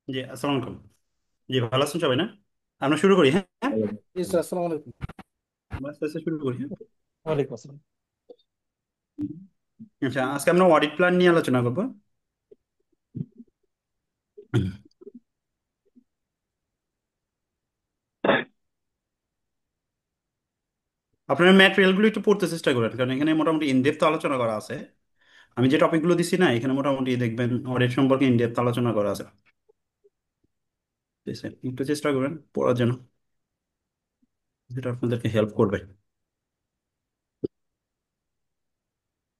জি, আসসালামু আলাইকুম। জি, ভালো আছেন সবাই না? আমরা শুরু করি, হ্যাঁ হ্যাঁ? জি স্যার, আসসালামু আলাইকুম। আমরা আস্তে আস্তে শুরু করি, হ্যাঁ? ওয়ালাইকুম আসসালাম। আচ্ছা, আজকে আমরা অডিট প্ল্যান নিয়ে আলোচনা করবো। আপনার ম্যাটেরিয়ালগুলো একটু পড়তে চেষ্টা করেন, কারণ এখানে মোটামুটি ইনডেপথ আলোচনা করা আছে। আমি যে টপিকগুলো দিচ্ছি না, এখানে মোটামুটি দেখবেন অডিট সম্পর্কে ইনডেপথ আলোচনা করা আছে। ঠিক আছে? একটু চেষ্টা করেন পড়ার জন্য, যেটা আপনাদেরকে হেল্প করবে।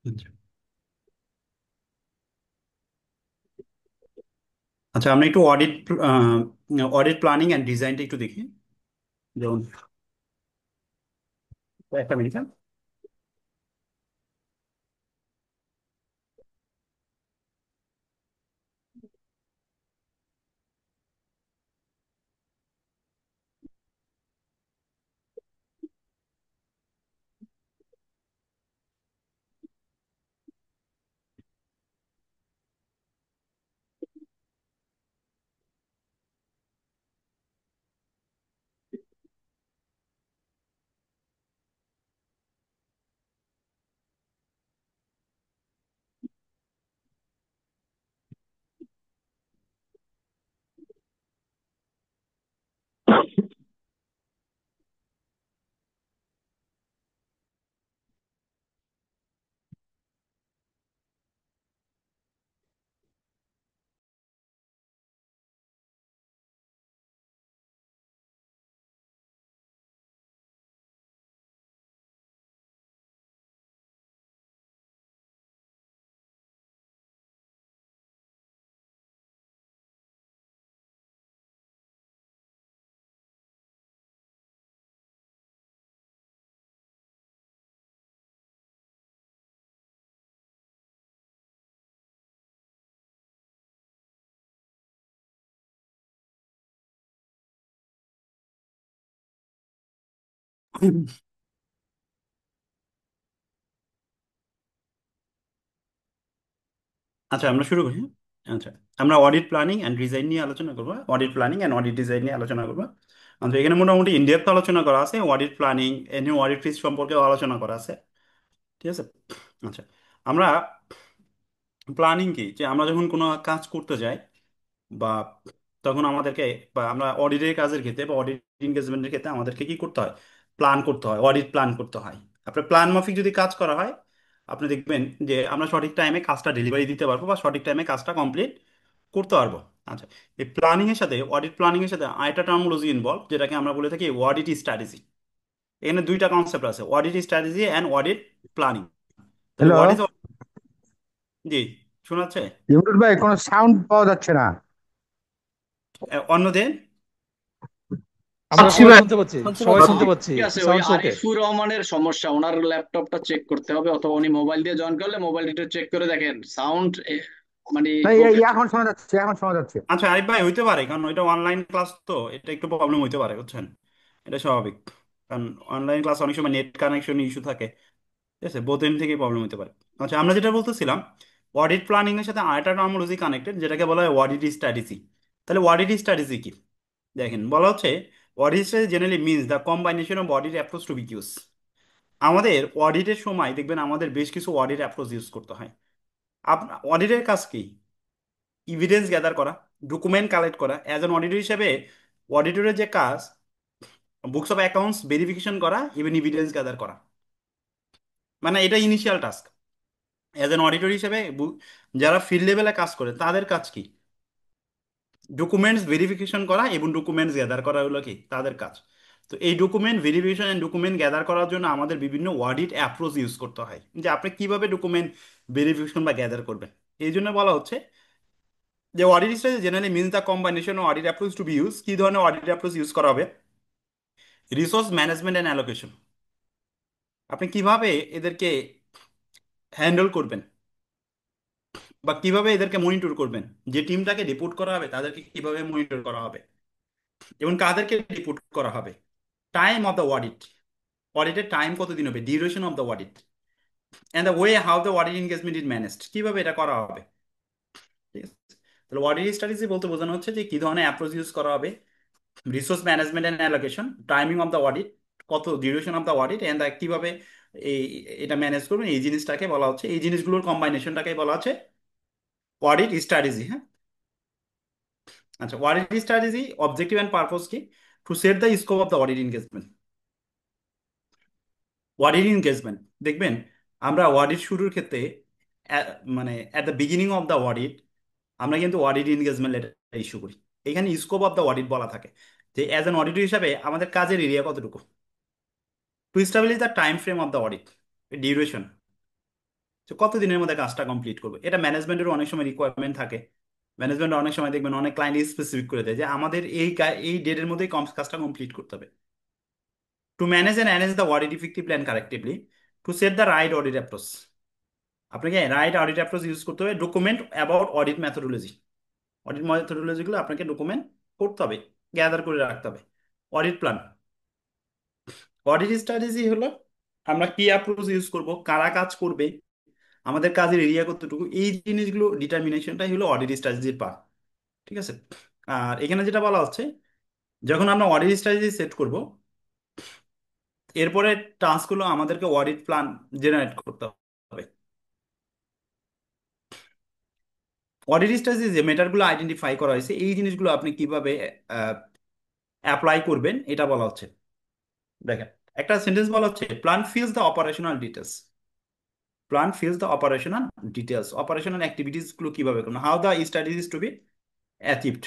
আচ্ছা, আচ্ছা, আমরা একটু অডিট প্ল্যানিং অ্যান্ড ডিজাইনটা একটু দেখি। যেমন, একটা মিনিট, হ্যাঁ? আচ্ছা, আমরা শুরু করি, হ্যাঁ? আচ্ছা, আমরা অডিট প্ল্যানিং অ্যান্ড ডিজাইন নিয়ে আলোচনা করবো। Audit planning and audit design নিয়ে আলোচনা করবো। আচ্ছা, এখানে মোটামুটি ইনডেপথ আলোচনা করা আছে। অডিট প্ল্যানিং এনি অডিট ফিজ সম্পর্কেও আলোচনা করা আছে। ঠিক আছে? আচ্ছা, আমরা প্ল্যানিং কি, যে আমরা যখন কোনো কাজ করতে যাই, বা তখন আমাদেরকে, বা আমরা অডিটের কাজের ক্ষেত্রে বা অডিট এনগেজমেন্টের ক্ষেত্রে আমাদেরকে কি করতে হয়? প্ল্যান করতে হয়, অডিট প্ল্যান করতে হয়। আপনার প্ল্যান মাফিক যদি কাজ করা হয়, আপনি দেখবেন যে আমরা সঠিক টাইমে কাজটা ডেলিভারি দিতে পারবো বা সঠিক টাইমে কাজটা কমপ্লিট করতে পারবো। আচ্ছা, এই প্ল্যানিং এর সাথে, অডিট প্ল্যানিং এর সাথে আরেকটা টার্মোলজি ইনভলভ, যেটাকে আমরা বলে থাকি অডিট স্ট্র্যাটেজি। এখানে দুইটা কনসেপ্ট আছে, audit strategy and audit planning. তাহলে হ্যালো। হোয়াট ইজ, জি, শোনাচ্ছে? ইমরুল ভাই, কোনো সাউন্ড পাওয়া যাচ্ছে না। অন্যদের আমরা পাচ্ছি সবাই ভাই। শুনতে পাচ্ছি, শুনতে সবাই পাচ্ছি। শুনতে পাচ্ছি। ঠিক আছে, ওই সাউন্ডস ওকে। আরিফুর রহমানের সমস্যা, ওনার ল্যাপটপটা চেক করতে হবে, অথবা উনি মোবাইল দিয়ে জয়েন করলে মোবাইল একটু চেক করে দেখেন সাউন্ড মানে না, ওকে। এখন শোনা যাচ্ছে, এখন শোনা যাচ্ছে। আচ্ছা, আরিফ ভাই, হইতে পারে, কারণ ওইটা অনলাইন ক্লাস, তো এটা একটু প্রবলেম হইতে পারে, বুঝছেন? এটা স্বাভাবিক, কারণ অনলাইন ক্লাস অনেক সময় নেট কানেকশন ইস্যু থাকে। ঠিক আছে, বোথ এন্ড থেকে প্রবলেম হতে পারে। আচ্ছা, আমরা যেটা বলতেছিলাম, অডিট প্ল্যানিং এর সাথে আরেকটা টার্মোলজি কানেক্টেড, যেটাকে বলা হয় অডিট স্ট্র্যাটেজি। তাহলে অডিট স্ট্র্যাটেজি কি? দেখেন, বলা হচ্ছে audit strategy generally means the combination of audit approach to be use. আমাদের অডিটের সময় দেখবেন আমাদের বেশ কিছু অডিট অ্যাপ্রোচ ইউজ করতে হয়। অডিটের কাজ কি? ইভিডেন্স গ্যাদার করা, ডকুমেন্ট কালেক্ট করা। অ্যাজ অ্যান অডিটর হিসেবে অডিটরের যে কাজ, বুকস অফ অ্যাকাউন্টস ভেরিফিকেশন করা, ইভেন এভিডেন্স গ্যাদার করা। মানে এটা initial task. As an auditor হিসেবে যারা ফিল্ড লেভেলে কাজ করে তাদের কাজ কি? ডকুমেন্টস ভেরিফিকেশন করা এবং ডকুমেন্টস গ্যাদার করা হলো কি তাদের কাজ। তো এই document verification and document gather করার জন্য আমাদের বিভিন্ন অডিট অ্যাপ্রোচ ইউজ করতে হয়, যে আপনি কিভাবে ডকুমেন্ট ভেরিফিকেশন বা গ্যাদার করবেন। এই জন্য বলা হচ্ছে যে audit strategy generally means the combination of audit approach to be use. কি ধরনের অডিট অ্যাপ্রোচ ইউজ করা হবে? Resource management and allocation. আপনি কিভাবে এদেরকে হ্যান্ডেল করবেন, বা কিভাবে এদেরকে মনিটর করবেন, যে টিমটাকে রিপোর্ট করা হবে তাদেরকে কিভাবে মনিটর করা হবে, এবং কাদেরকে রিপোর্ট করা হবে। টাইম অফ দ্য অডিট, অডিটের টাইম কতদিন হবে, duration of the audit, and the way how the audit engagement is managed, কিভাবে এটা করা হবে। ঠিক আছে? তাহলে অডিট স্ট্র্যাটেজি বলতে বোঝানো হচ্ছে যে কি ধরনের অ্যাপ্রোচ ইউজ করা হবে, resource management and allocation, timing of the audit, কত duration of the audit and কিভাবে এই এটা ম্যানেজ করবেন, এই জিনিসটাকে বলা হচ্ছে, এই জিনিসগুলোর কম্বাইনেশনটাকে বলা হচ্ছে অডিট স্ট্র্যাটেজি। হ্যাঁ, আচ্ছা, audit strategy objective and purpose কি? To set the scope of the audit engagement. Audit engagement দেখবেন, আমরা অডিট শুরুর ক্ষেত্রে মানে at the beginning of the audit আমরা কিন্তু অডিট এনগেজমেন্ট লেটার ইস্যু করি। এখানে স্কোপ অফ দ্য অডিট বলা থাকে যে অ্যাজ অ্যান অডিটর হিসাবে আমাদের কাজের এরিয়া কতটুকু, two establish the time frame of the audit, duration, কত দিনের মধ্যে কাজটা কমপ্লিট করবে। এটা ম্যানেজমেন্টের অনেক সময় রিকোয়ারমেন্ট থাকে। ম্যানেজমেন্ট অনেক সময় দেখবেন অনেক ক্লায়েন্ট স্পেসিফিক করে দেয় যে আমাদের এই ডেটের মধ্যেই কাজটা কমপ্লিট করতে হবে। To manage and engage the audit effectively and correctively, to set the right audit approach, আপনাকে রাইট অডিট অ্যাপ্রোচ ইউজ করতে হবে। Document about audit methodology, audit মেথোডোলজিগুলো আপনাকে ডকুমেন্ট করতে হবে, গ্যাদার করে রাখতে হবে। অডিট প্ল্যান, অডিট স্ট্র্যাটেজি হলো আমরা কি অ্যাপ্রোচ ইউজ করব, কারা কাজ করবে, আমাদের কাজের এরিয়া কতটুকু, এই জিনিসগুলো ডিটারমিনেশনটাই হলো অডিট স্ট্র্যাটেজির পার্ট। ঠিক আছে। আর এখানে যেটা বলা হচ্ছে, যখন আমরা অডিট স্ট্র্যাটেজি সেট করব, এরপরে টাস্কগুলো আমাদেরকে অডিট প্ল্যান জেনারেট করতে হবে। অডিট স্ট্র্যাটেজি যে মেটারগুলো আইডেন্টিফাই করা হয়েছে, এই জিনিসগুলো আপনি কিভাবে অ্যাপ্লাই করবেন এটা বলা হচ্ছে। দেখেন, একটা সেন্টেন্স বলা হচ্ছে plan fills the operational details, plan fills the operational details, operational activities গুলো কিভাবে করবেন, how the strategies to be achieved.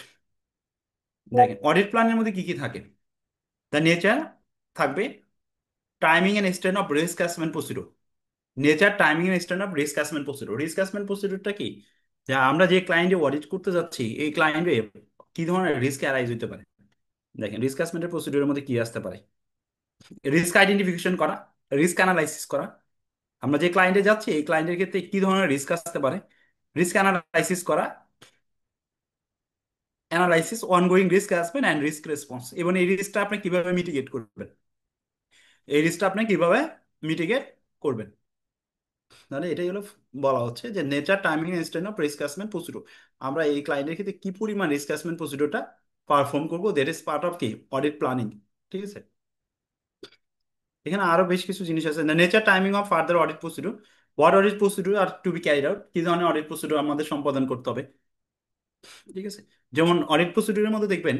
দেখেন অডিট প্ল্যানের মধ্যে কি কি থাকে, দ্য নেচার থাকবে, timing and extent of risk assessment procedure, nature timing and extent of risk assessment procedure. Risk assessment প্রসিডিউরটা কি, যে আমরা যে ক্লায়েন্টে অডিট করতে যাচ্ছি এই ক্লায়েন্টে কি ধরনের রিস্ক অ্যারাইজ হতে পারে। দেখেন রিস্ক অ্যাসেসমেন্টের প্রসিডিউরের মধ্যে কি আসতে পারে, রিস্ক আইডেন্টিফিকেশন করা, রিস্ক অ্যানালাইসিস করা, আমরা যে ক্লায়েন্টে যাচ্ছি এই ক্লায়েন্টের ক্ষেত্রে কি ধরনের রিস্ক আসতে পারে, রিস্ক অ্যানালাইসিস করা, analysis ongoing risk assessment and risk response, এবং এই রিস্কটা আপনি কিভাবে মিটিগেট করবেন, এই রিস্কটা আপনি কিভাবে মিটিগেট করবেন। তাহলে এটাই হলো বলা হচ্ছে যে nature timing extent of risk assessment procedure, আমরা এই ক্লায়েন্টের ক্ষেত্রে কি পরিমাণ রিস্ক অ্যাসেসমেন্ট প্রসিডিউরটা পারফর্ম করবো, দ্যাট ইজ পার্ট অফ কি অডিট প্ল্যানিং। ঠিক আছে। এখানে আরো বেশ কিছু জিনিস আছে, nature timing of further audit procedure, what audit procedure are to be carried out, কি ধরনের অডিট প্রসিডিউর আমাদের সম্পাদন করতে হবে। ঠিক আছে। যেমন অডিট প্রসিডিউরের মধ্যে দেখবেন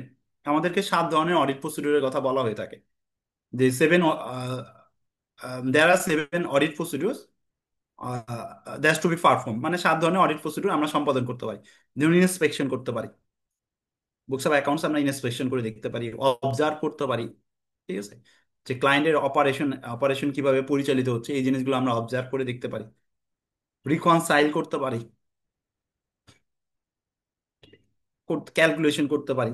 আমাদেরকে 7 ধরনের অডিট প্রসিডিউরের কথা বলা হয়ে থাকে, যে seven, there are 7 audit procedure that's to be perform, মানে 7 ধরনের অডিট প্রসিডিউর আমরা সম্পাদন করতে পারি। যেমন ইন্সপেকশন করতে পারি, বুকস অফ অ্যাকাউন্টস আমরা ইন্সপেকশন করে দেখতে পারি, অবজার্ভ করতে পারি। ঠিক আছে। যে ক্লায়েন্টের অপারেশন অপারেশন কিভাবে পরিচালিত হচ্ছে এই জিনিসগুলো আমরা অবজার্ভ করে দেখতে পারি, রিকনসাইল করতে পারি, ক্যালকুলেশন করতে পারি।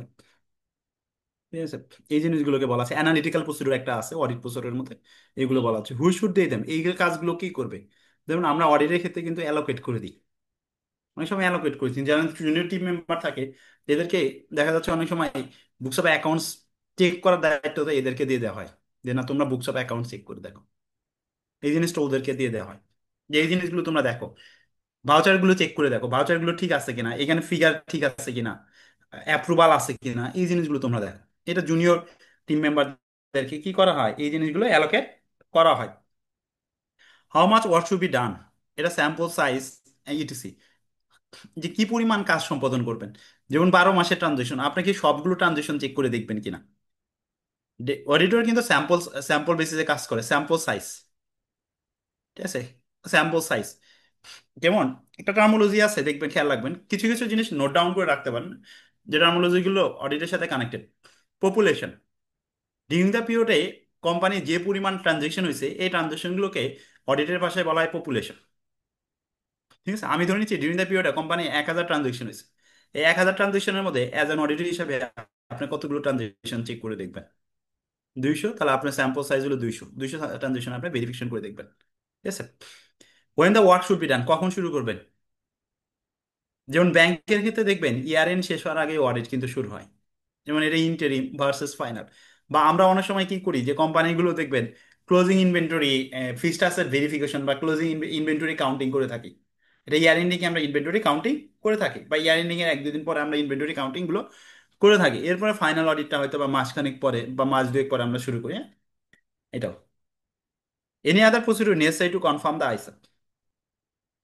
ঠিক আছে। এই জিনিসগুলোকে বলা আছে অ্যানালিটিক্যাল প্রসিডিউর, একটা আছে অডিট প্রসিডিউরের মধ্যে, এগুলো বলা হচ্ছে। হু শুড দে দেম, এই কাজগুলো কি করবে। যেমন আমরা অডিটের ক্ষেত্রে কিন্তু অ্যালোকেট করে দিই, অনেক সময় অ্যালোকেট করেছি, যারা জুনিয়র টিম মেম্বার থাকে এদেরকে দেখা যাচ্ছে অনেক সময় বুকস অফ অ্যাকাউন্টস চেক করার দায়িত্ব তো এদেরকে দিয়ে দেওয়া হয়, যে না তোমরা বুকস অফ অ্যাকাউন্ট চেক করে দেখো, এই জিনিসটা ওদেরকে দিয়ে দেওয়া হয়, যে এই জিনিসগুলো তোমরা দেখো, ভাউচার গুলো চেক করে দেখো, ভাউচার গুলো ঠিক আছে কিনা, এখানে ফিগার ঠিক আছে কিনা, অ্যাপ্রুভাল আছে কিনা, এই জিনিসগুলো তোমরা দেখো। এটা জুনিয়র টিম মেম্বারদেরকে কি করা হয়, এই জিনিসগুলো অ্যালোকেট করা হয়। How much work should be ডান, এটা স্যাম্পল সাইজ, ইটিসি, যে কি পরিমাণ কাজ সম্পাদন করবেন। যেমন 12 মাসের ট্রানজেকশন, আপনি কি সবগুলো ট্রানজেকশন চেক করে দেখবেন কিনা। অডিটর কিন্তু স্যাম্পল স্যাম্পল বেসিসে কাজ করে, স্যাম্পল সাইজ। ঠিক আছে। স্যাম্পল সাইজ, যেমন একটা টার্মোলজি আছে দেখবেন, খেয়াল রাখবেন, কিছু কিছু জিনিস নোট ডাউন করে রাখতে পারেন, যে টার্মোলজি গুলো অডিটের সাথে কানেক্টেড। পপুলেশন, ডিউরিং দ্য পিরিয়ডে কোম্পানি যে পরিমাণ ট্রানজেকশন হয়েছে এই ট্রানজেকশনগুলোকে অডিটের ভাষায় বলা হয় পপুলেশন। ঠিক আছে। আমি ধরে নিচ্ছি ডিউরিং দ্য পিরিয়ডে কোম্পানি 1000 ট্রানজেকশন হয়েছে, এই 1000 ট্রানজেকশনের মধ্যে অ্যাজ অ্যান অডিটর হিসাবে আপনি কতগুলো ট্রানজেকশন চেক করে দেখবেন, 200, তাহলে আপনার স্যাম্পল সাইজ হলো 200, 200 ট্রানজেকশন আপনি ভেরিফিকেশন করে দেখবেন। ঠিক আছে। When the work should be done, কখন শুরু করবেন। যেমন ব্যাংকের ক্ষেত্রে দেখবেন ইয়ার এন্ড শেষ হওয়ার আগে অডিট কিন্তু শুরু হয়, যেমন এটা ইন্টারিম ভার্সেস ফাইনাল। বা আমরা অনেক সময় কি করি, যে কোম্পানিগুলো দেখবেন closing inventory, fixed asset verification বা ক্লোজিং ইনভেন্টরি কাউন্টিং করে থাকি। এটা ইয়ার এন্ডিং এ আমরা ইনভেন্টরি কাউন্টিং করে থাকি, বা ইয়ার এন্ডিং এর 1-2 দিন পরে আমরা ইনভেন্টরি কাউন্টিং গুলো করে থাকি। এরপরে ফাইনাল অডিটটা হয়তো বা মাসখানেক পরে বা মাস দুয়েক পরে আমরা শুরু করি, হ্যাঁ? এটাও any other procedure necessary to confirm the আইসা।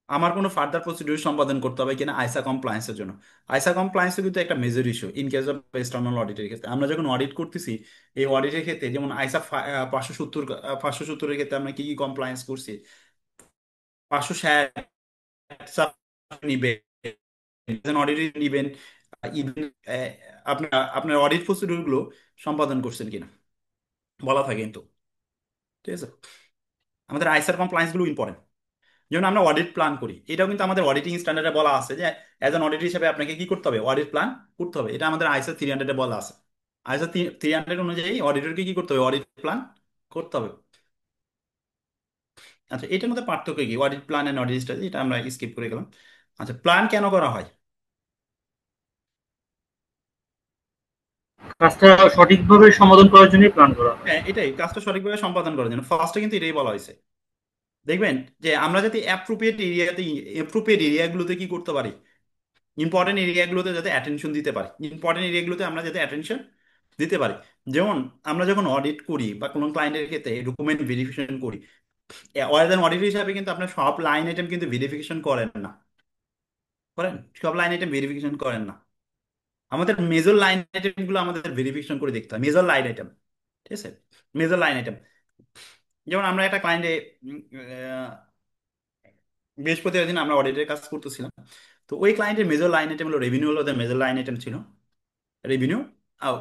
আমার কোনো ফার্দার প্রসিডিউর সম্পাদন করতে হবে কিনা আইসা কমপ্লায়েন্সের জন্য। আইসা কমপ্লায়েন্স কিন্তু একটা major issue in case of external অডিটের ক্ষেত্রে। আমরা যখন অডিট করতেছি, এই অডিটের ক্ষেত্রে যেমন আইসা 570, 570-এর ক্ষেত্রে আমরা কি কি কমপ্লায়েন্স করছি, 560 নিবে অডিট নিবেন, ইভেন আপনার আপনার অডিট প্রসিডিউর গুলো সম্পাদন করছেন কিনা বলা থাকে কিন্তু। ঠিক আছে, আমাদের আইসার কমপ্লায়েন্স গুলো ইম্পর্টেন্ট। যেমন আমরা অডিট প্ল্যান করি, এটাও কিন্তু আমাদের অডিটিং স্ট্যান্ডার্ডে বলা আছে যে অ্যাজ অ্যান অডিট হিসেবে আপনাকে কি করতে হবে, অডিট প্ল্যান করতে হবে। এটা আমাদের আইএসও 300-এ বলা আছে। আইএসও 300 অনুযায়ী অডিটরকে কি করতে হবে, অডিট প্ল্যান করতে হবে। আচ্ছা, এটার মধ্যে পার্থক্য কি, audit plan and audit strategy, এটা আমরা স্কিপ করে গেলাম। আচ্ছা, প্ল্যান কেন করা হয়? কাজটা সঠিকভাবে সমাধান করার জন্য প্ল্যান করা হয়। হ্যাঁ, এটাই, কাজটা সঠিকভাবে সম্পাদন করার জন্য ফার্স্টে কিন্তু এটাই বলা হয়েছে। দেখবেন যে আমরা যাতে অ্যাপ্রোপ্রিয়েট এরিয়াগুলোতে কি করতে পারি, ইম্পর্টেন্ট এরিয়াগুলোতে যাতে অ্যাটেনশন দিতে পারি, ইম্পর্টেন্ট এরিয়াগুলোতে আমরা যাতে অ্যাটেনশন দিতে পারি। যেমন আমরা যখন অডিট করি বা কোনো ক্লায়েন্টের ক্ষেত্রে ডকুমেন্ট ভেরিফিকেশন করি, ওয়ার দেন অডিট হিসাবে কিন্তু আপনার সব লাইন আইটেম কিন্তু ভেরিফিকেশন করেন না, করেন? সব লাইন আইটেম ভেরিফিকেশন করেন না। আমাদের মেজর লাইন আইটেম গুলো আমাদের ভেরিফিকেশন করে দেখতে হয়, মেজর লাইন আইটেম। ঠিক আছে, মেজর লাইন আইটেম। যেমন আমরা একটা ক্লায়েন্টে বৃহস্পতিবার দিন আমরা অডিটের কাজ করতেছিলাম। তো ওই ক্লায়েন্টের মেজর লাইন আইটেম হলো রেভিনিউ, হলো ওদের মেজর লাইন আইটেম ছিল রেভিনিউ।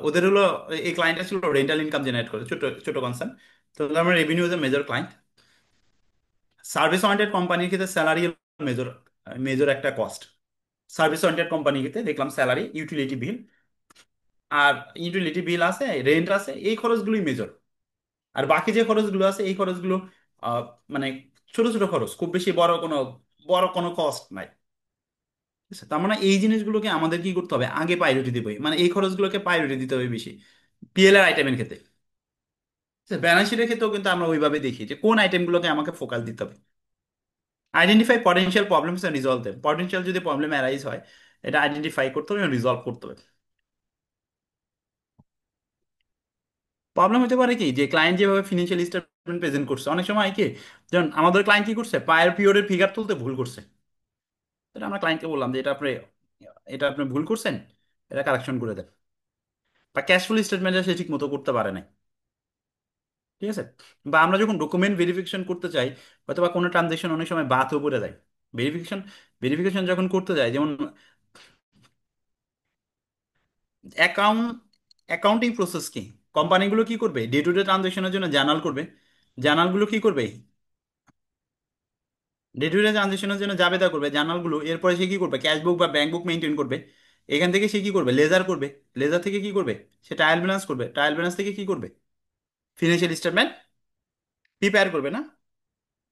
ওদের হলো, এই ক্লায়েন্টটা ছিল রেন্টাল ইনকাম জেনারেট করে, ছোট ছোট কনসার্ন। তো আমরা revenue as a major client. Service oriented কোম্পানির ক্ষেত্রে স্যালারি মেজর, মেজর একটা কস্ট। সার্ভিস ওরিয়েন্টেড কোম্পানির ক্ষেত্রে দেখলাম স্যালারি, ইউটিলিটি বিল, আর ইউটিলিটি বিল আছে, রেন্ট আছে, এই খরচগুলোই মেজর। আর বাকি যে খরচগুলো আছে এই খরচগুলো আহ, মানে ছোট ছোট খরচ, খুব বেশি বড় কোনো কস্ট নাই। ঠিক আছে? তার মানে এই জিনিসগুলোকে আমাদের কি করতে হবে, আগে প্রায়োরিটি দিতে হবে, মানে এই খরচগুলোকে প্রায়োরিটি দিতে হবে বেশি পিএল এর আইটেমের ক্ষেত্রে। ব্যালেন্স শিটের ক্ষেত্রেও কিন্তু আমরা ওইভাবে দেখি যে কোন আইটেমগুলোকে আমাকে ফোকাস দিতে হবে। Identify potential problems and resolve them. Potential যদি প্রবলেম অ্যারাইজ হয়, এটা আইডেন্টিফাই করতে হবে এবং রিজলভ করতে হবে। প্রবলেম হতে পারে কি, যে ক্লায়েন্ট যেভাবে ফিনান্সিয়াল স্টেটমেন্ট প্রেজেন্ট করছে, অনেক সময় কি, যেমন আমাদের ক্লায়েন্ট কি করছে, প্রায়র পিরিয়ডের ফিগার তুলতে ভুল করছে। এটা আমরা ক্লায়েন্টকে বললাম যে এটা আপনি ভুল করছেন, এটা কারেকশন করে দেন। বা ক্যাশ ফ্লো স্টেটমেন্টটা সে ঠিক মতো করতে পারে না। ঠিক আছে, বা আমরা যখন ডকুমেন্ট ভেরিফিকেশন করতে চাই, হয়তো বা কোনো ট্রানজেকশন অনেক সময় বাদও পড়ে যায়। ভেরিফিকেশন ভেরিফিকেশন যখন করতে যায়, যেমন অ্যাকাউন্ট অ্যাকাউন্টিং প্রসেস কি, কোম্পানিগুলো কি করবে, ডে টু ডে ট্রানজেকশনের জন্য জার্নাল করবে। জার্নালগুলো কি করবে, ডে টু ডে ট্রানজেকশনের জন্য জাবেদা করবে জার্নালগুলো। এরপরে সে কি করবে, ক্যাশ বুক বা ব্যাংক বুক মেনটেন করবে। এখান থেকে সে কি করবে, লেজার করবে। লেজার থেকে কি করবে, সে ট্রায়াল ব্যালেন্স করবে। ট্রায়াল ব্যালেন্স থেকে কি করবে, ফিনান্সিয়াল স্টেটমেন্ট প্রিপেয়ার করবে না,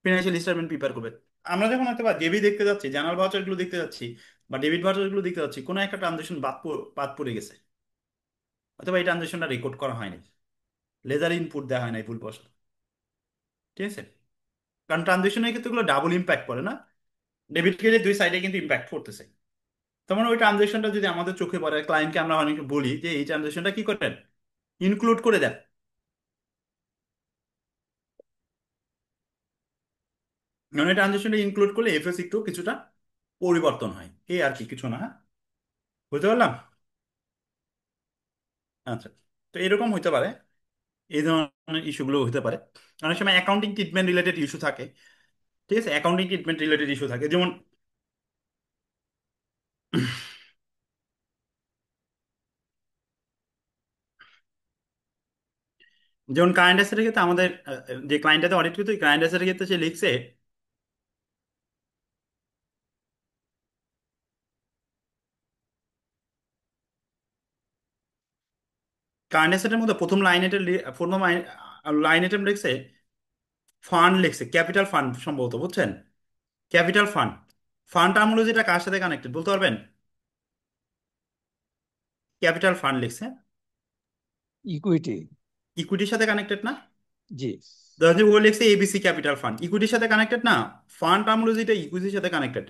ফিনান্সিয়াল স্টেটমেন্ট প্রিপেয়ার করবে। আমরা যখন হয়তো বা ডেবি দেখতে যাচ্ছি, জার্নাল ভাউচার গুলো দেখতে যাচ্ছি, বা ডেবিট ভাউচার গুলো দেখতে যাচ্ছি, কোনো একটা ট্রানজেকশন বাদ পড়ে গেছে, অথবা এই ট্রানজেকশনটা রেকর্ড করা হয়নি, লেজার ইনপুট দেওয়া হয় নাই ভুল বশত। ঠিক আছে, কারণ ট্রানজেকশনের ক্ষেত্রে গুলো ডাবল ইম্প্যাক্ট পড়ে না, ডেবিট ক্রেডিট দুই সাইডে কিন্তু ইম্প্যাক্ট করতেছে। তেমন ওই ট্রানজেকশনটা যদি আমাদের চোখে পড়ে, ক্লায়েন্টকে আমরা অনেকে বলি যে এই ট্রানজেকশনটা কি করেন, ইনক্লুড করে দেন। মানে ট্রানজেকশনটা ইনক্লুড করলে এফএস একটু কিছুটা পরিবর্তন হয়, এই আর কি, কিছু না, হ্যাঁ? বুঝতে পারলাম। আচ্ছা, তো এরকম হইতে পারে, এই ধরনের ইস্যুগুলো হতে পারে। অনেক সময় অ্যাকাউন্টিং ট্রিটমেন্ট রিলেটেড ইস্যু থাকে। ঠিক আছে, অ্যাকাউন্টিং ট্রিটমেন্ট রিলেটেড ইস্যু থাকে, যেমন যেমন কারেন্ট অ্যাসেটের ক্ষেত্রে আমাদের যে ক্লায়েন্টটাতে অডিট করতে, কারেন্ট অ্যাসেটের ক্ষেত্রে সে লিখছে কারেন্ট অ্যাসেটের মধ্যে প্রথম লাইন আইটেম লিখছে ফান্ড, লিখছে ক্যাপিটাল ফান্ড সম্ভবত, বুঝছেন? Capital fund. ফান্ড টার্ম হলো যেটা কার সাথে কানেক্টেড বলতে পারবেন? ক্যাপিটাল ফান্ড লিখছে, ইকুইটি। ইকুইটির সাথে কানেক্টেড না? জি। ধরেন যে ও লিখছে এবিসি ক্যাপিটাল ফান্ড, ইকুইটির সাথে কানেক্টেড না। ফান্ড টার্ম হলো যেটা ইকুইটির সাথে কানেক্টেড।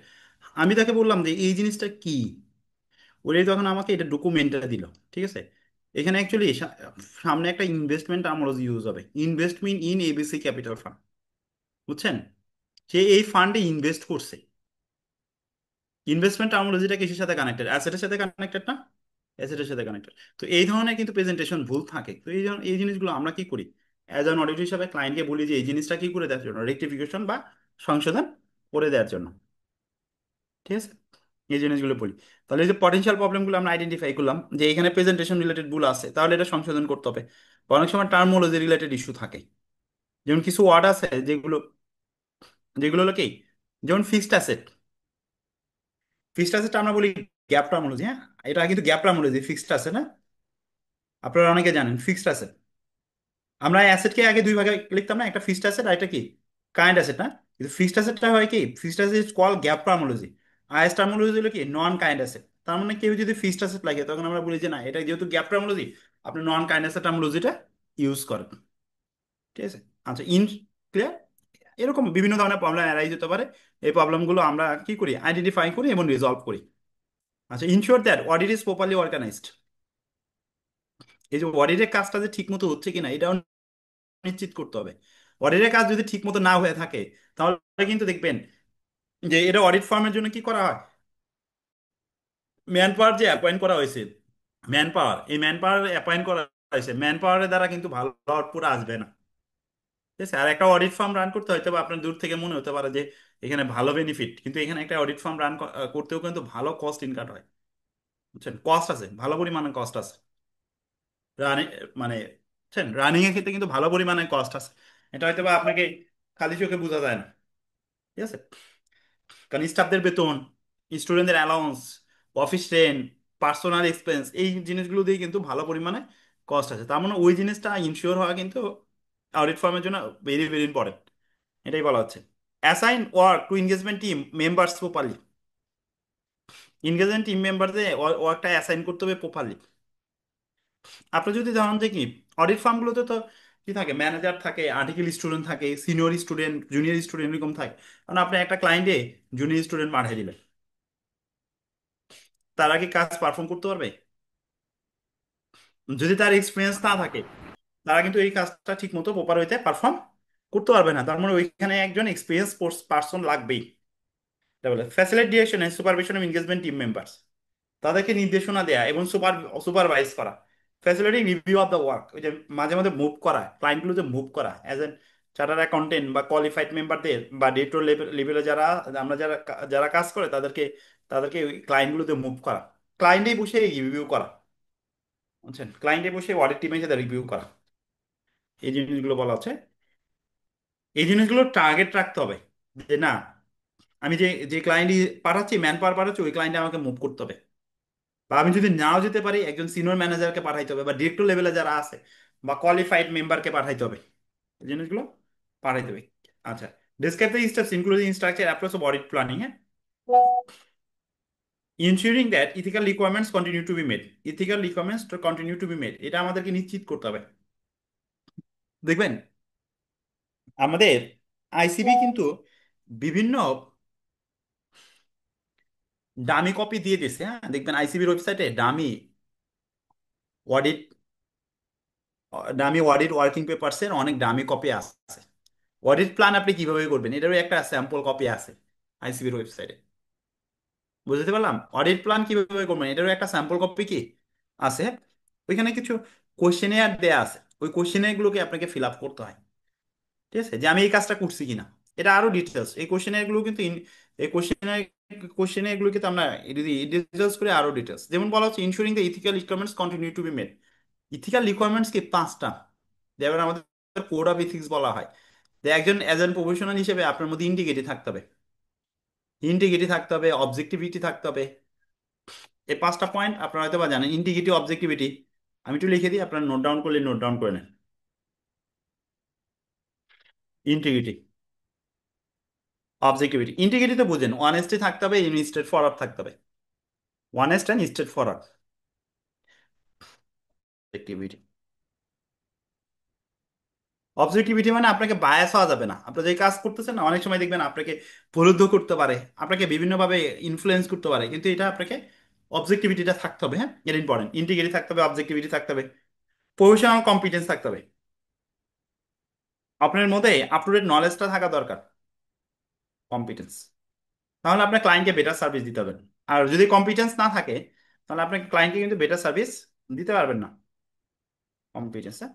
আমি তাকে বললাম যে এই জিনিসটা কি, ওরাই তখন আমাকে এটা ডকুমেন্টটা দিল। ঠিক আছে, এখানে অ্যাকচুয়ালি সামনে একটা ইনভেস্টমেন্ট টার্মোলজি ইউজ হবে, investment in ABC capital fund. বুঝছেন, সে এই ফান্ডে ইনভেস্ট করছে। ইনভেস্টমেন্ট টার্মোলজিটা কিসের সাথে কানেক্টেড? অ্যাসেটের সাথে কানেক্টেড না? অ্যাসেটের সাথে কানেক্টেড। তো এই ধরনের কিন্তু প্রেজেন্টেশন ভুল থাকে। তো এই জিনিসগুলো আমরা কি করি, অ্যাজ অ্যান অডিটর হিসাবে ক্লায়েন্টকে বলি যে এই জিনিসটা কি করে দেওয়ার জন্য, রেক্টিফিকেশন বা সংশোধন করে দেওয়ার জন্য। ঠিক আছে, এই জিনিসগুলো বলি। তাহলে এই যে পটেনশিয়াল প্রবলেমগুলো আমরা আইডেন্টিফাই করলাম যে এখানে প্রেজেন্টেশন রিলেটেড ভুল আছে, তাহলে এটা সংশোধন করতে হবে। বা অনেক সময় টার্মোলজি রিলেটেড ইস্যু থাকে, যেমন কিছু ওয়ার্ড আছে যেগুলো যেগুলো হলো কি, যেমন ফিক্সড অ্যাসেট। ফিক্সড অ্যাসেট আমরা বলি গ্যাপ টার্মোলজি, হ্যাঁ, এটা কিন্তু গ্যাপ টার্মোলজি। ফিক্সড আছে না, আপনারা অনেকে জানেন ফিক্সড অ্যাসেট। আমরা অ্যাসেটকে আগে দুই ভাগে লিখতাম না, একটা ফিক্সড অ্যাসেট আর একটা কি কারেন্ট অ্যাসেট না? কিন্তু ফিক্সড অ্যাসেটটা হয় কি, fixed asset is call gap terminology. Is terminology হলো কি নন কারেন্ট অ্যাসেট। তার মানে কেউ যদি ফিক্সড অ্যাসেট লাগে তখন আমরা বলি যে না, এটা যেহেতু গ্যাপ টার্মোলজি, আপনি নন কারেন্ট অ্যাসেট টার্মোলজিটা ইউজ করেন। ঠিক আছে, আচ্ছা, ক্লিয়ার? এরকম বিভিন্ন ধরনের প্রবলেম অ্যারাইজ হতে পারে। এই প্রবলেমগুলো আমরা কি করি, আইডেন্টিফাই করি এবং রিজলভ করি। আচ্ছা, ensure that audit is properly organised. এই যে অডিটের কাজটা যে ঠিক মতো হচ্ছে কিনা এটাও নিশ্চিত করতে হবে। অডিটের কাজ যদি ঠিক মতো না হয়ে থাকে তাহলে কিন্তু দেখবেন যে এটা অডিট ফার্মের জন্য কি করা হয়, ম্যান পাওয়ার যে অ্যাপয়েন্ট করা হয়েছে, ম্যান পাওয়ার, এই ম্যান পাওয়ার অ্যাপয়েন্ট করা হয়েছে, ম্যান পাওয়ারের দ্বারা কিন্তু ভালো আউটপুট আসবে না। ঠিক আছে, আর একটা অডিট ফার্ম রান করতে হয়তো বা আপনার দূর থেকে মনে হতে পারে যে এখানে ভালো বেনিফিট, কিন্তু এখানে একটা অডিট ফার্ম রান করতেও কিন্তু ভালো কস্ট ইনকাট হয়। বুঝছেন, কস্ট আছে, ভালো পরিমাণে কস্ট আছে রানিং, মানে বুঝছেন, রানিং এর ক্ষেত্রে কিন্তু ভালো পরিমাণে কস্ট আছে। এটা হয়তো বা আপনাকে খালি চোখে বোঝা যায় না। ঠিক আছে, কারণ স্টাফদের বেতন, স্টুডেন্টদের allowance, office rent, personal expense, এই জিনিসগুলো দিয়ে কিন্তু ভালো পরিমাণে কস্ট আছে। তার মানে ওই জিনিসটা ইনশিওর হওয়া কিন্তু অডিট ফার্মের জন্য ভেরি ভেরি ইম্পর্টেন্ট। এটাই বলা হচ্ছে। Assign work to engagement team members properly. Engagement team মেম্বারদের ওয়ার্কটা অ্যাসাইন করতে হবে প্রপারলি। আপনি যদি ধরেন যে কি, অডিট ফার্মগুলোতে তো কি থাকে, ম্যানেজার থাকে, আর্টিকেল স্টুডেন্ট থাকে, সিনিয়র স্টুডেন্ট, জুনিয়র স্টুডেন্ট, এরকম থাকে। কারণ আপনি একটা ক্লায়েন্টে জুনিয়র স্টুডেন্ট পাঠিয়ে দিলেন, তারা কি কাজ পারফর্ম করতে পারবে? যদি তার এক্সপিরিয়েন্স না থাকে তারা কিন্তু এই কাজটা ঠিক মতো প্রপার হইতে পারফর্ম করতে পারবে না। তার মানে ওইখানে একজন এক্সপিরিয়েন্স পার্সন লাগবেই। তাহলে facility direction and supervision of engagement team members, তাদেরকে নির্দেশনা দেয়া এবং সুপারভাইজ করা। Facility review of the work, ওই যে মাঝে মাঝে মুভ করা, ক্লায়েন্টগুলো যে মুভ করা অ্যাজ এন চার্টার অ্যাকাউন্টেন্ট বা কোয়ালিফাইড মেম্বারদের বা ডেটর লেভেলে যারা, আমরা যারা যারা কাজ করে তাদেরকে তাদেরকে ওই ক্লায়েন্টগুলোতে মুভ করা, ক্লায়েন্টেই বসে রিভিউ করা। বুঝছেন, ক্লায়েন্টে বসে অডিট টিমের সাথে রিভিউ করা, এই জিনিসগুলো বলা হচ্ছে। এই জিনিসগুলো টার্গেট রাখতে হবে যে না, আমি যে যে ক্লায়েন্ট পাঠাচ্ছি, ম্যান পাওয়ার পাঠাচ্ছি, ওই ক্লায়েন্টে আমাকে মুভ করতে হবে। বা আমি যদি নাও যেতে পারি একজন সিনিয়র ম্যানেজারকে পাঠাইতে হবে, বা ডিরেক্টর লেভেলে যারা আছে, বা কোয়ালিফাইড মেম্বারকে পাঠাইতে হবে। এই জিনিসগুলো পাঠাইতে হবে। আচ্ছা, describe the steps including structure approach of audit planning, হ্যাঁ। Ensuring that ethical requirements continue to be made, ethical requirements to continue to be made, এটা আমাদেরকে নিশ্চিত করতে হবে। দেখবেন আমাদের আইসিবি কিন্তু বিভিন্ন ডামি কপি দিয়ে দিছে, হ্যাঁ, দেখবেন আইসিবির ওয়েবসাইটে ডামি অডিট, ওয়ার্কিং পেপারসের অনেক ডামি কপি আছে। অডিট প্ল্যান আপনি কিভাবে করবেন এটারও একটা স্যাম্পল কপি আছে আইসিবির ওয়েবসাইটে। বুঝতে পারলাম, অডিট প্ল্যান কিভাবে করবেন এটারও একটা স্যাম্পল কপি কি আছে। ওইখানে কিছু কোশ্চেনিয়ার দেয়া আছে, ওই কোশ্চেনিয়ার গুলোকে আপনাকে ফিল আপ করতে হয়। ঠিক আছে, যে আমি এই কাজটা করছি কিনা, এটা আরো ডিটেলস, এই কোশ্চেনিয়ার গুলো কিন্তু এই কোশ্চেনিয়ার গুলো কিন্তু আমরা ডিটেলস করে আরো ডিটেলস, যেমন বলা হচ্ছে ensuring the ethical requirements continue to be made. Ethical requirements কি পাঁচটা, যেমন আমাদের কোড অফ ইথিক্স বলা হয়। যে একজন অ্যাজ এন প্রফেশনাল হিসেবে আপনার মধ্যে ইন্টিগ্রিটি থাকতে হবে, ইন্টিগ্রিটি থাকতে হবে, অবজেক্টিভিটি থাকতে হবে। এই পাঁচটা পয়েন্ট আপনারা হয়তো বা জানেন, ইন্টিগ্রিটি, অবজেক্টিভিটি। আমি একটু লিখে দিই, আপনারা নোট ডাউন করলে নোট ডাউন করে নেন। Integrity, objectivity. ইন্টিগ্রিটি তো বুঝেন, অনেস্টি থাকতে হবে, স্ট্রেট ফরওয়ার্ড থাকতে হবে, honest and straight forward. Objectivity, objectivity মানে আপনাকে বায়াস হওয়া যাবে না। আপনি যে কাজ করতেছেন না, অনেক সময় দেখবেন আপনাকে প্রলুব্ধ করতে পারে, আপনাকে বিভিন্নভাবে ইনফ্লুয়েন্স করতে পারে, কিন্তু এটা আপনাকে অবজেক্টিভিটিটা থাকতে হবে। হ্যাঁ, এটা ইম্পর্টেন্ট। ইন্টিগ্রিটি থাকতে হবে, অবজেক্টিভিটি থাকতে হবে, প্রফেশনাল কম্পিটেন্স থাকতে হবে। আপনার মধ্যে আপ টু ডেট নলেজটা থাকা দরকার, কম্পিটেন্স। তাহলে আপনার ক্লায়েন্টকে বেটার সার্ভিস দিতে পারবেন। আর যদি কম্পিটেন্স না থাকে, তাহলে আপনার ক্লায়েন্টকে কিন্তু বেটার সার্ভিস দিতে পারবেন না। কম্পিটেন্স, হ্যাঁ।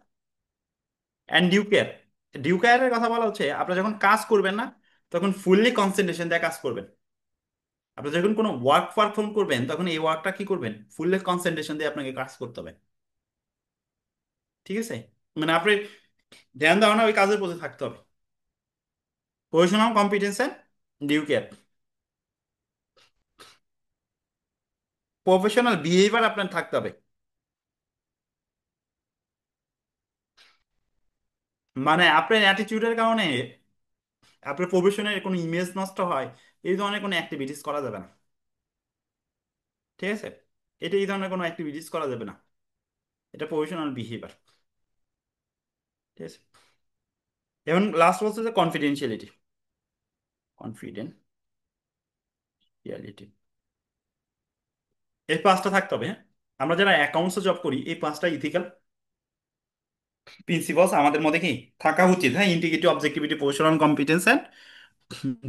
And due care. ডিউ কেয়ারের কথা বলা হচ্ছে আপনি যখন কাজ করবেন না, তখন ফুললি কনসেন্ট্রেশন দিয়ে কাজ করবেন। আপনি যখন কোনো ওয়ার্ক পারফর্ম করবেন, তখন এই ওয়ার্কটা কি করবেন, ফুললি কনসেন্ট্রেশন দিয়ে আপনাকে কাজ করতে হবে। ঠিক আছে, মানে আপনি ধ্যান দেওয়া না, ওই কাজের প্রতি থাকতে হবে। Professional competence and due care. Professional behaviour আপনার থাকতে হবে। মানে আপনার অ্যাটিটিউডের কারণে আপনার প্রফেশনের কোনো ইমেজ নষ্ট হয়, এই ধরনের কোনো অ্যাক্টিভিটিস করা যাবে না। ঠিক আছে, এটা এই ধরনের কোনো অ্যাক্টিভিটিস করা যাবে না। এটা প্রফেশনাল বিহেভিয়ার। ঠিক আছে, এবং লাস্ট বলছে যে কনফিডেন্সিয়ালিটি। কনফিডেন্সিয়ালিটি, এই পাঁচটা থাকতে হবে। হ্যাঁ, আমরা যারা অ্যাকাউন্টসে জব করি, এই পাঁচটা ইথিক্যাল প্রিন্সিপালস আমাদের মধ্যে কি থাকা উচিত। হ্যাঁ, integrity, objectivity, professional competence and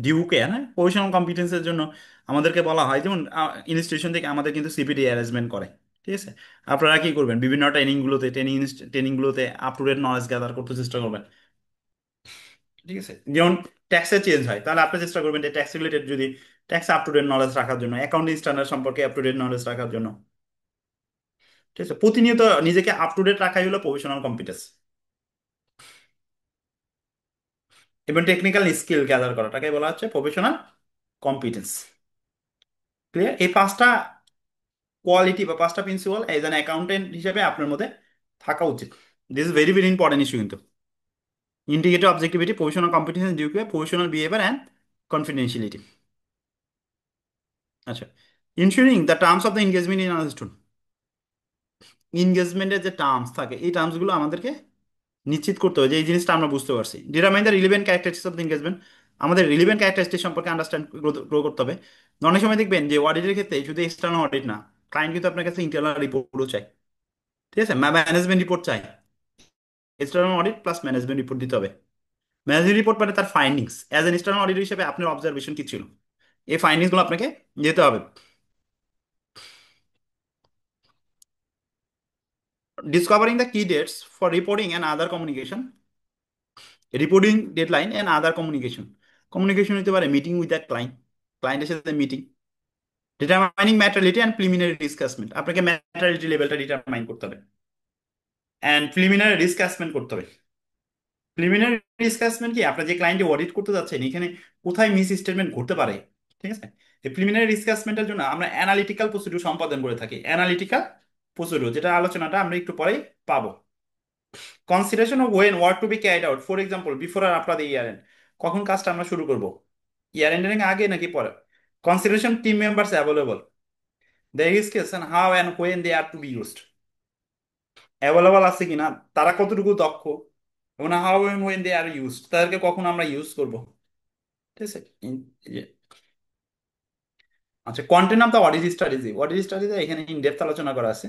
due care. হ্যাঁ, প্রফেশনাল কম্পিটেন্সের জন্য আমাদেরকে বলা হয়, যেমন ইনস্টিটিউশন থেকে আমাদের কিন্তু সিপিটি অ্যারেঞ্জমেন্ট করে। ঠিক আছে, আপনারা কি করবেন, বিভিন্ন ট্রেনিংগুলোতে up to date knowledge gather করতে চেষ্টা করবেন। ঠিক আছে, যেমন ট্যাক্সে চেঞ্জ হয়, তাহলে আপনি চেষ্টা করবেন যে ট্যাক্স রিলেটেড যদি tax up to date knowledge রাখার জন্য, অ্যাকাউন্টিং স্ট্যান্ডার্ড সম্পর্কে আপ টু ডেট নলেজ রাখার জন্য। ঠিক আছে, প্রতিনিয়ত নিজেকে আপ টু ডেট রাখাই হলো প্রফেশনাল কম্পিটেন্স। এবং টেকনিক্যাল স্কিল গ্যাদার করাটাকে বলা হচ্ছে প্রফেশনাল কম্পিটেন্স। ক্লিয়ার? এই পাঁচটা কোয়ালিটি বা পাঁচটা প্রিন্সিপাল এজ অ্যান অ্যাকাউন্টেন্ট হিসেবে আপনার মধ্যে থাকা উচিত। This is very very important issue কিন্তু। Integrated objectivity, professional competence, due care, professional behaviour and confidentiality. আচ্ছা, ensuring the terms of the engagement in understood. এনগেজমেন্টের যে টার্মস থাকে, এই টার্মসগুলো আমাদেরকে নিশ্চিত করতে হবে যে এই জিনিসটা আমরা বুঝতে পারছি। Determine the relevant characteristics of the engagement. আমাদের রিলিভেন্ট ক্যারেক্টারিস্টিক্স সম্পর্কে আন্ডারস্ট্যান্ড গ্রো করতে হবে। অনেক সময় দেখবেন যে অডিটের ক্ষেত্রে শুধু এক্সটার্নাল অডিট না, ক্লায়েন্ট কিন্তু আপনার কাছে ইন্টারনাল রিপোর্টও চাই। ঠিক আছে, ম্যানেজমেন্ট রিপোর্ট চাই। External audit plus management report দিতে হবে। ম্যানেজমেন্ট রিপোর্ট মানে তার findings, as an external audit হিসেবে আপনার অবজারভেশন কি ছিল, এই ফাইন্ডিংসগুলো আপনাকে যেতে হবে। Discovering the key dates for reporting and other communication. Reporting deadline and other communication. Communication হতে পারে মিটিং উইথ দ্য ক্লায়েন্ট, ক্লায়েন্টের সাথে meeting. Determining materiality and preliminary risk assessment. আপনাকে ম্যাটারিলিটি লেভেলটা ডিটারমাইন করতে হবে, অ্যান্ড প্রিলিমিনারি রিস্ক অ্যাসেসমেন্ট করতে হবে। প্রিলিমিনারি রিস্ক অ্যাসেসমেন্ট কি, আপনার যে ক্লায়েন্টে অডিট করতে যাচ্ছেন এখানে কোথায় মিস স্টেটমেন্ট ঘটতে পারে। ঠিক আছে, এই প্রিলিমিনারি রিস্ক অ্যাসেসমেন্টের জন্য আমরা অ্যানালিটিক্যাল প্রসিডিউর সম্পাদন করে থাকি। অ্যানালিটিক্যাল প্রসিডিউর, যেটা আলোচনাটা আমরা একটু পরেই পাবো। Consideration of when work to be carried out, for example before or after the year end. কখন কাজটা আমরা শুরু করব, ইয়ার এন্ডিং আগে নাকি পরে। Consideration team members available, the skills and how and when they are to be used. Available আছে কিনা, তারা কতটুকু দক্ষ, এবং how and when they are used, তাদেরকে কখন আমরা ইউজ করব। ঠিক আছে। এই যে, আচ্ছা, content of the audit strategy. Audit strategy এখানে ইন ডেপথ আলোচনা করা আছে।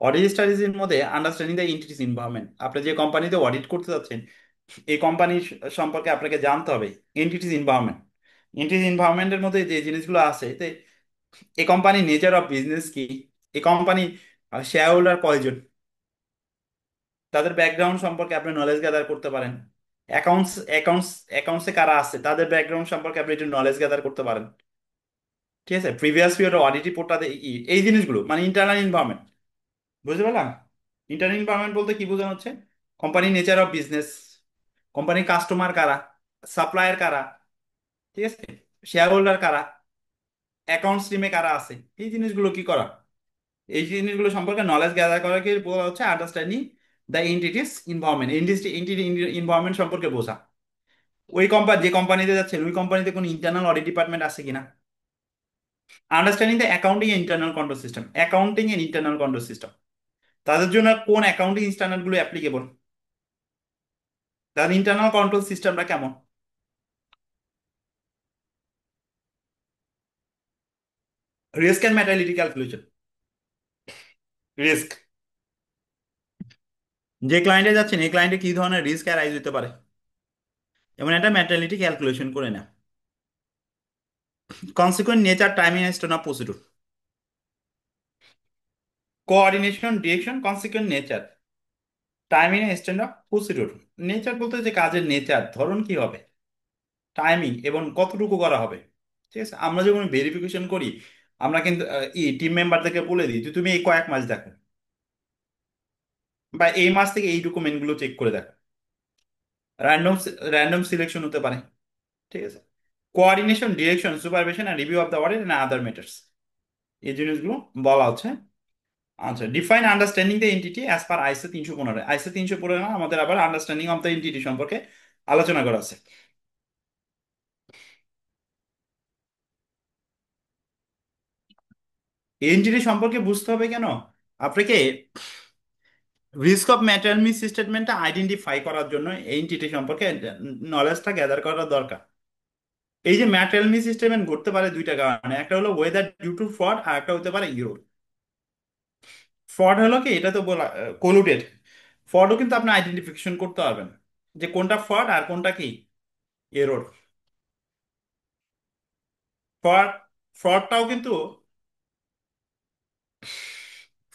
অডিট স্ট্র্যাটেজির মধ্যে আন্ডারস্ট্যান্ডিং দ্য এন্টিটিস ইনভলভমেন্ট। আপনি যে কোম্পানিতে অডিট করতে যাচ্ছেন, এই কোম্পানি সম্পর্কে আপনাকে জানতে হবে। এন্টিটিস ইনভলভমেন্ট, এন্টিটিস ইনভলভমেন্টের মধ্যে যে জিনিসগুলো আছে, এই কোম্পানির নেচার অফ বিজনেস কি, এই কোম্পানি শেয়ার হোল্ডার কয়জন, তাদের ব্যাকগ্রাউন্ড সম্পর্কে আপনি নলেজ গ্যাদার করতে পারেন। অ্যাকাউন্টসে কারা আছে, তাদের ব্যাকগ্রাউন্ড সম্পর্কে আপনি একটু নলেজ গ্যাদার করতে পারেন। ঠিক আছে, প্রিভিয়াস পিরিয়ড অডিট রিপোর্টটা এই জিনিসগুলো মানে ইন্টারনাল ইনভারমেন্ট। বুঝতে পারলাম? ইন্টারনাল ইনভারমেন্ট বলতে কি বোঝানো হচ্ছে, কোম্পানির নেচার অফ বিজনেস, কোম্পানির কাস্টমার কারা, সাপ্লায়ার কারা, ঠিক আছে, শেয়ার হোল্ডার কারা, অ্যাকাউন্টস টিমে কারা আছে, এই জিনিসগুলো কি করা, এই জিনিসগুলো সম্পর্কে নলেজ গ্যাদার করাকে বলা হচ্ছে understanding the entities involvement. Entity involvement সম্পর্কে বোঝা। ওই কোম্পানি, যে কোম্পানিতে যাচ্ছেন ওই কোম্পানিতে কোনো ইন্টারনাল অডিট ডিপার্টমেন্ট আছে কিনা। Understanding the accounting internal control system. Accounting and internal control system, তাদের জন্য কোন অ্যাকাউন্টিং স্ট্যান্ডার্ড গুলো অ্যাপ্লিকেবল। তার ইন্টারনাল কন্ট্রোল সিস্টেমটা কেমন? Risk and materiality calculation. Risk, যে ক্লায়েন্টে যাচ্ছেন এই ক্লায়েন্টে কি ধরনের রিস্ক অ্যারাইজ হতে পারে, এমন একটা ম্যাটারিলিটি ক্যালকুলেশন করে না। Consequent nature, timing, stone of procedure, coordination, direction, consequent nature, timing, stone of procedure. Nature বলতে যে কাজের নেচার, ধরন কি হবে, টাইমিং এবং কতটুকু করা হবে। ঠিক আছে, আমরা যখন ভেরিফিকেশন করি আমরা কিন্তু টিম মেম্বারদেরকে বলে দিই যে তুমি এই কয়েক মাস দেখো, বা এই মাস থেকে এই ডকুমেন্ট গুলো চেক করে দেখো। র্যান্ডম র্যান্ডম সিলেকশন হতে পারে। ঠিক আছে, কোঅর্ডিনেশন, ডিরেকশন, সুপারভিশন আর review of the audit and other matters, এই জিনিসগুলো বলা হচ্ছে। আচ্ছা, define understanding the entity as per ISA 315। আইসো 315 আমাদের আবার আন্ডারস্ট্যান্ডিং অফ দ্য এন্টিটি সম্পর্কে আলোচনা করা আছে। এন্টিটি সম্পর্কে বুঝতে হবে কেন আপনাকে, রিস্ক অফ ম্যাটেরিয়াল মিস স্টেটমেন্টটা আইডেন্টিফাই করার জন্য এন্টিটি সম্পর্কে নলেজটা গ্যাদার করা দরকার। এই যে ম্যাটেরিয়াল মিস স্টেটমেন্ট ঘটতে পারে দুইটা কারণে, একটা হলো ওয়েদার ডিউ টু ফ্রড, আর একটা হতে পারে ইউরো। ফ্রড হলো কি, এটা তো বলা কোলুটেড। ফ্রডও কিন্তু আপনি আইডেন্টিফিকেশন করতে পারবেন যে কোনটা ফ্রড আর কোনটা কি এরর। ফ্রড, ফ্রডটাও কিন্তু,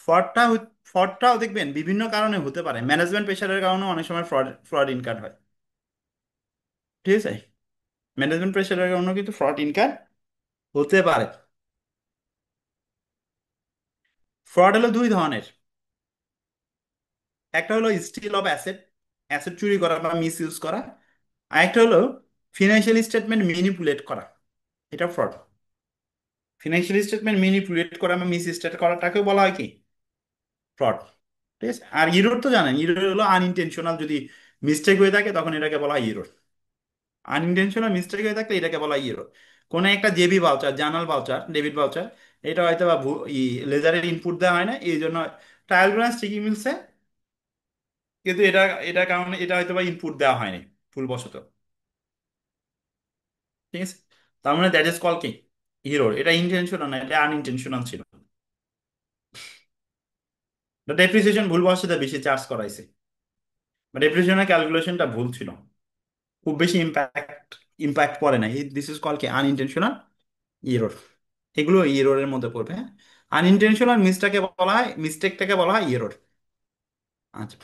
ফ্রডটা ফ্রডটাও দেখবেন বিভিন্ন কারণে হতে পারে, ম্যানেজমেন্ট প্রেশারের কারণে অনেক সময় ফ্রড ফ্রড ইনকার হয়। ঠিক আছে, ম্যানেজমেন্ট প্রেশারের কারণেও কিন্তু ফ্রড ইনকার হতে পারে। ফ্রড হলো দুই ধরনের, একটা হলো স্টিল অফ অ্যাসেট, অ্যাসেট চুরি করা বা মিস ইউজ করা। আর একটা হলো ফিনান্সিয়াল স্টেটমেন্ট ম্যানিপুলেট করা, এটা ফ্রড। ফিনান্সিয়াল স্টেটমেন্ট ম্যানিপুলেট করা বা মিস স্টেট করাটাকে বলা হয় কি, ফ্রড। ঠিক আছে, আর ইরোর তো জানেন, ইরোর হলো আনইনটেনশনাল, যদি মিস্টেক হয়ে থাকে তখন এটাকে বলা হয় ইরোর। আনইনটেনশনাল মিস্টেক হয়ে থাকলে এটাকে বলা হয় ইরোর। কোনো একটা JB voucher, journal voucher, debit voucher, এটা হয়তো বা লেজারের ইনপুট দেওয়া হয় না, এই জন্য ট্রায়াল ব্যালেন্স ঠিকই মিলছে, কিন্তু এটা কারণে এটা হয়তো বা ইনপুট দেওয়া হয়নি ভুলবশত। ঠিক আছে, তার মানে দ্যাট ইজ কল কি, হিরোর। এটা ইন্টেনশনাল না, এটা আনইনটেনশনাল ছিল। ডেপ্রিসিয়েশন ভুলবশত বেশি চার্জ করাইছে, বা ডেপ্রিসিয়েশনের ক্যালকুলেশনটা ভুল ছিল, খুব বেশি ইম্প্যাক্ট ইম্প্যাক্ট পড়ে না, দিস ইজ কল কি আনইনটেনশনাল ইরোর। এগুলো ইরোরের মধ্যে পড়বে, হ্যাঁ। আনইনটেনশনাল মিস্টেকটাকে বলা হয় ইরোর। আচ্ছা,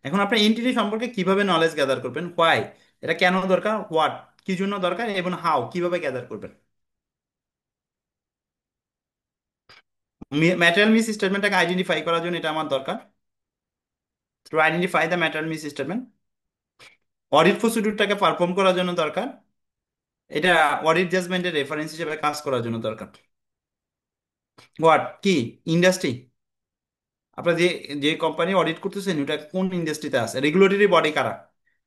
এখন আপনি এন্টিটি সম্পর্কে কিভাবে নলেজ গ্যাদার করবেন, হোয়াই, এটা কেন দরকার, হোয়াট, কি জন্য দরকার, এবং হাউ, কিভাবে গ্যাদার করবেন। ম্যাটেরিয়াল মিস স্টেটমেন্টটাকে আইডেন্টিফাই করার জন্য এটা আমার দরকার, to identify the material miss statement. Audit প্রসিডিউরটাকে পারফর্ম করার জন্য দরকার, এটা অডিট জাজমেন্টের রেফারেন্স হিসেবে কাজ করার জন্য দরকার। হোয়াট কি, ইন্ডাস্ট্রি, আপনার যে যে কোম্পানি অডিট করতেছেন ওটা কোন ইন্ডাস্ট্রিতে আছে, রেগুলেটরি বডি কারা,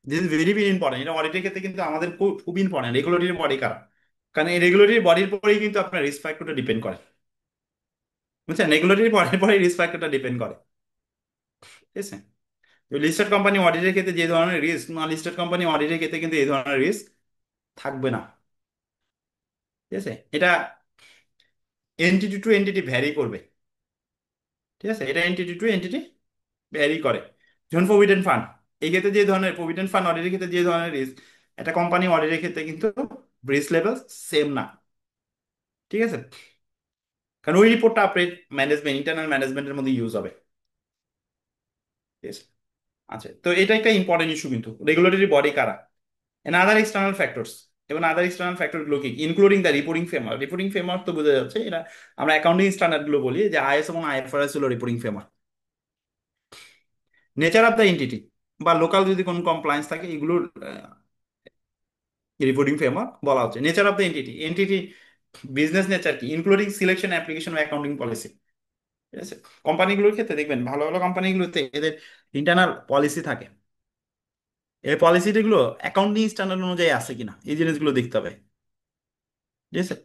this is very very important. এটা অডিটের ক্ষেত্রে কিন্তু আমাদের খুব খুব ইম্পর্টেন্ট, রেগুলেটরি বডি কারা। কারণ এই রেগুলেটরি বডির পরেই কিন্তু আপনার রিস্ক ফ্যাক্টরটা ডিপেন্ড করে। বুঝছেন, রেগুলেটরি বডির পরেই রিস্ক ফ্যাক্টরটা ডিপেন্ড করে। ঠিক আছে, লিস্টেড কোম্পানি অডিটের ক্ষেত্রে যে ধরনের রিস্ক, নন লিস্টেড কোম্পানি অডিটের ক্ষেত্রে কিন্তু এই ধরনের রিস্ক থাকবে না। ঠিক আছে, এটা এন্টিটি টু এন্টিটি ভ্যারি করবে। ঠিক আছে, এটা এন্টিটি টু এন্টিটি ভ্যারি করে। যেমন প্রভিডেন্ট ফান্ড, এই ক্ষেত্রে যে ধরনের প্রভিডেন্ট ফান্ড অডিটের ক্ষেত্রে যে ধরনের রিস্ক, একটা কোম্পানি অডিটের ক্ষেত্রে কিন্তু রিস্ক লেভেল সেম না। ঠিক আছে, কারণ ওই রিপোর্টটা আপনার ম্যানেজমেন্ট, ইন্টারনাল ম্যানেজমেন্টের মধ্যে ইউজ হবে। ঠিক আছে, আচ্ছা, তো এটা একটা ইম্পর্টেন্ট ইস্যু কিন্তু, রেগুলেটরি বডি কারা, এন্ড আদার এক্সটার্নাল ফ্যাক্টরস। এবং আদার এক্সটার্নাল ফ্যাক্টর গুলো কি, including the reporting framework. Reporting framework তো বোঝা যাচ্ছে, এটা আমরা অ্যাকাউন্টিং স্ট্যান্ডার্ড গুলো বলি যে আইএস এবং আইএফআরএস হলো reporting framework. Nature of the entity বা লোকাল যদি কোনো কমপ্লায়েন্স থাকে, এগুলোর রিপোর্টিং ফ্রেমওয়ার্ক বলা হচ্ছে। Nature of the entity, entity business nature কি, ইনক্লুডিং সিলেকশন, অ্যাপ্লিকেশন ও অ্যাকাউন্টিং পলিসি। ঠিক আছে, কোম্পানিগুলোর ক্ষেত্রে দেখবেন ভালো ভালো কোম্পানিগুলোতে এদের ইন্টারনাল পলিসি থাকে, এই পলিসিগুলো অ্যাকাউন্টিং স্ট্যান্ডার্ড অনুযায়ী আছে কিনা এই জিনিসগুলো দেখতে হবে। ঠিক আছে,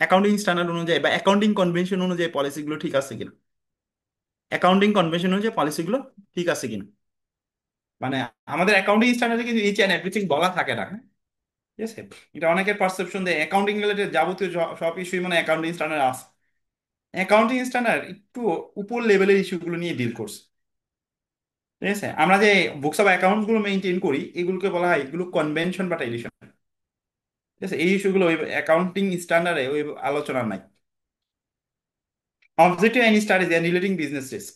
অ্যাকাউন্টিং স্ট্যান্ডার্ড অনুযায়ী বা অ্যাকাউন্টিং কনভেনশন অনুযায়ী পলিসিগুলো ঠিক আছে কিনা, অ্যাকাউন্টিং কনভেনশন অনুযায়ী পলিসিগুলো ঠিক আছে কিনা। মানে আমাদের অ্যাকাউন্টিং স্ট্যান্ডার্ডে কিন্তু ইচ অ্যান্ড এভরিথিং বলা থাকে না, হ্যাঁ? ঠিক আছে, এটা অনেকের পারসেপশন দেয় অ্যাকাউন্টিং রিলেটেড যাবতীয় সব ইস্যুই মানে অ্যাকাউন্টিং স্ট্যান্ডার্ড আছে। অ্যাকাউন্টিং স্ট্যান্ডার্ড একটু উপর লেভেলের ইস্যুগুলো নিয়ে ডিল করছে। ঠিক আছে, আমরা যে বুকস অফ অ্যাকাউন্ট গুলো মেনটেন করি এগুলোকে বলা হয় এগুলো কনভেনশন বা ট্রেডিশন। ঠিক আছে, এই ইস্যুগুলো ওই অ্যাকাউন্টিং স্ট্যান্ডার্ডে ওই আলোচনা নাই। Objective and strategy and relating business risk,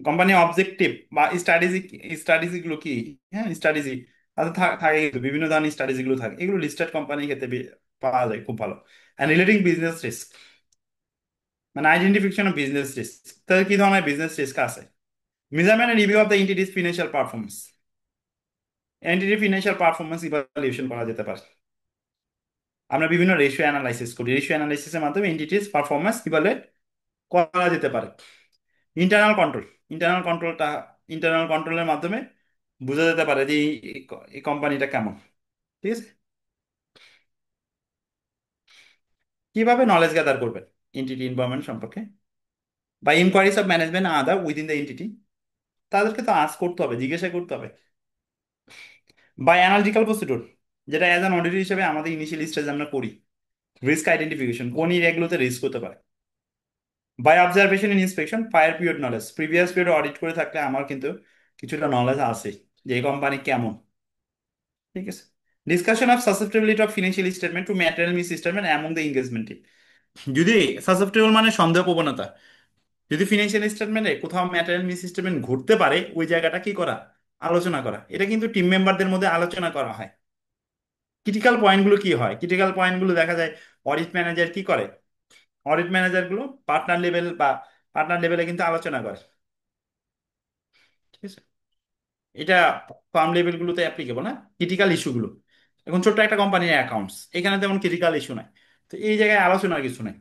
company objective বা স্ট্র্যাটেজি, স্ট্র্যাটেজি গুলো কি, হ্যাঁ স্ট্র্যাটেজি তাদের থাকে কিন্তু বিভিন্ন ধরনের স্ট্র্যাটেজি গুলো থাকে, এগুলো লিস্টেড কোম্পানির ক্ষেত্রে পাওয়া যায় খুব ভালো। এন্ড রিলেটিং বিজনেস রিস্ক মানে আইডেন্টিফিকেশন অফ বিজনেস রিস্ক, তাদের কি ধরনের বিজনেস রিস্ক আছে। Measurement and review of the entity's financial performance, entity financial performance evaluation করা যেতে পারে। আমরা বিভিন্ন রেশিও অ্যানালাইসিস করি, রেশিও অ্যানালাইসিসের মাধ্যমে এন্টিটিস পারফরমেন্স ইভালুয়েট করা যেতে পারে। ইন্টারনাল কন্ট্রোল, ইন্টারনাল কন্ট্রোলটা, ইন্টারনাল কন্ট্রোলের মাধ্যমে বোঝা যেতে পারে যে এই কোম্পানিটা কেমন। ঠিক আছে, কিভাবে নলেজ গ্যাদার করবেন এন্টিটি ইনভলভমেন্ট সম্পর্কে, বা enquiries of management other within the entity, তাদেরকে তো আজ করতে হবে, জিজ্ঞাসা করতে হবে। বা অ্যানালিটিক্যাল প্রসিডিউর, যেটা অ্যাজ অ্যান অডিটর হিসেবে আমাদের ইনিশিয়াল স্টেজ আমরা করি, রিস্ক আইডেন্টিফিকেশন কোন এরিয়াগুলোতে রিস্ক হতে পারে। By observation in inspection prior period knowledge, previous period audit করে থাকলে আমার কিন্তু কিছুটা নলেজ আছে যে এই কোম্পানি কেমন। ঠিক আছে, discussion of susceptibility of financial statement to material miss statement among the engagement team. যদি সাসেপ্টেবল মানে সন্দেহ প্রবণতা, যদি ফিনান্সিয়াল স্টেটমেন্টে কোথাও ম্যাটেরিয়াল মিস স্টেটমেন্ট ঘটতে পারে ওই জায়গাটা কি করা, আলোচনা করা, এটা কিন্তু টিম মেম্বারদের মধ্যে আলোচনা করা হয়। ক্রিটিক্যাল পয়েন্টগুলো কি হয়, ক্রিটিক্যাল পয়েন্টগুলো দেখা যায় অডিট ম্যানেজার কি করে, অডিট ম্যানেজার গুলো পার্টনার লেভেল বা পার্টনার লেভেলে কিন্তু আলোচনা করে। ঠিক আছে, এটা ফার্ম লেভেল গুলোতে অ্যাপ্লিকেবল না, ক্রিটিক্যাল ইস্যুগুলো। এখন ছোট্ট একটা কোম্পানির অ্যাকাউন্টস, এখানে তেমন ক্রিটিক্যাল ইস্যু নাই, তো এই জায়গায় আলোচনার কিছু নাই।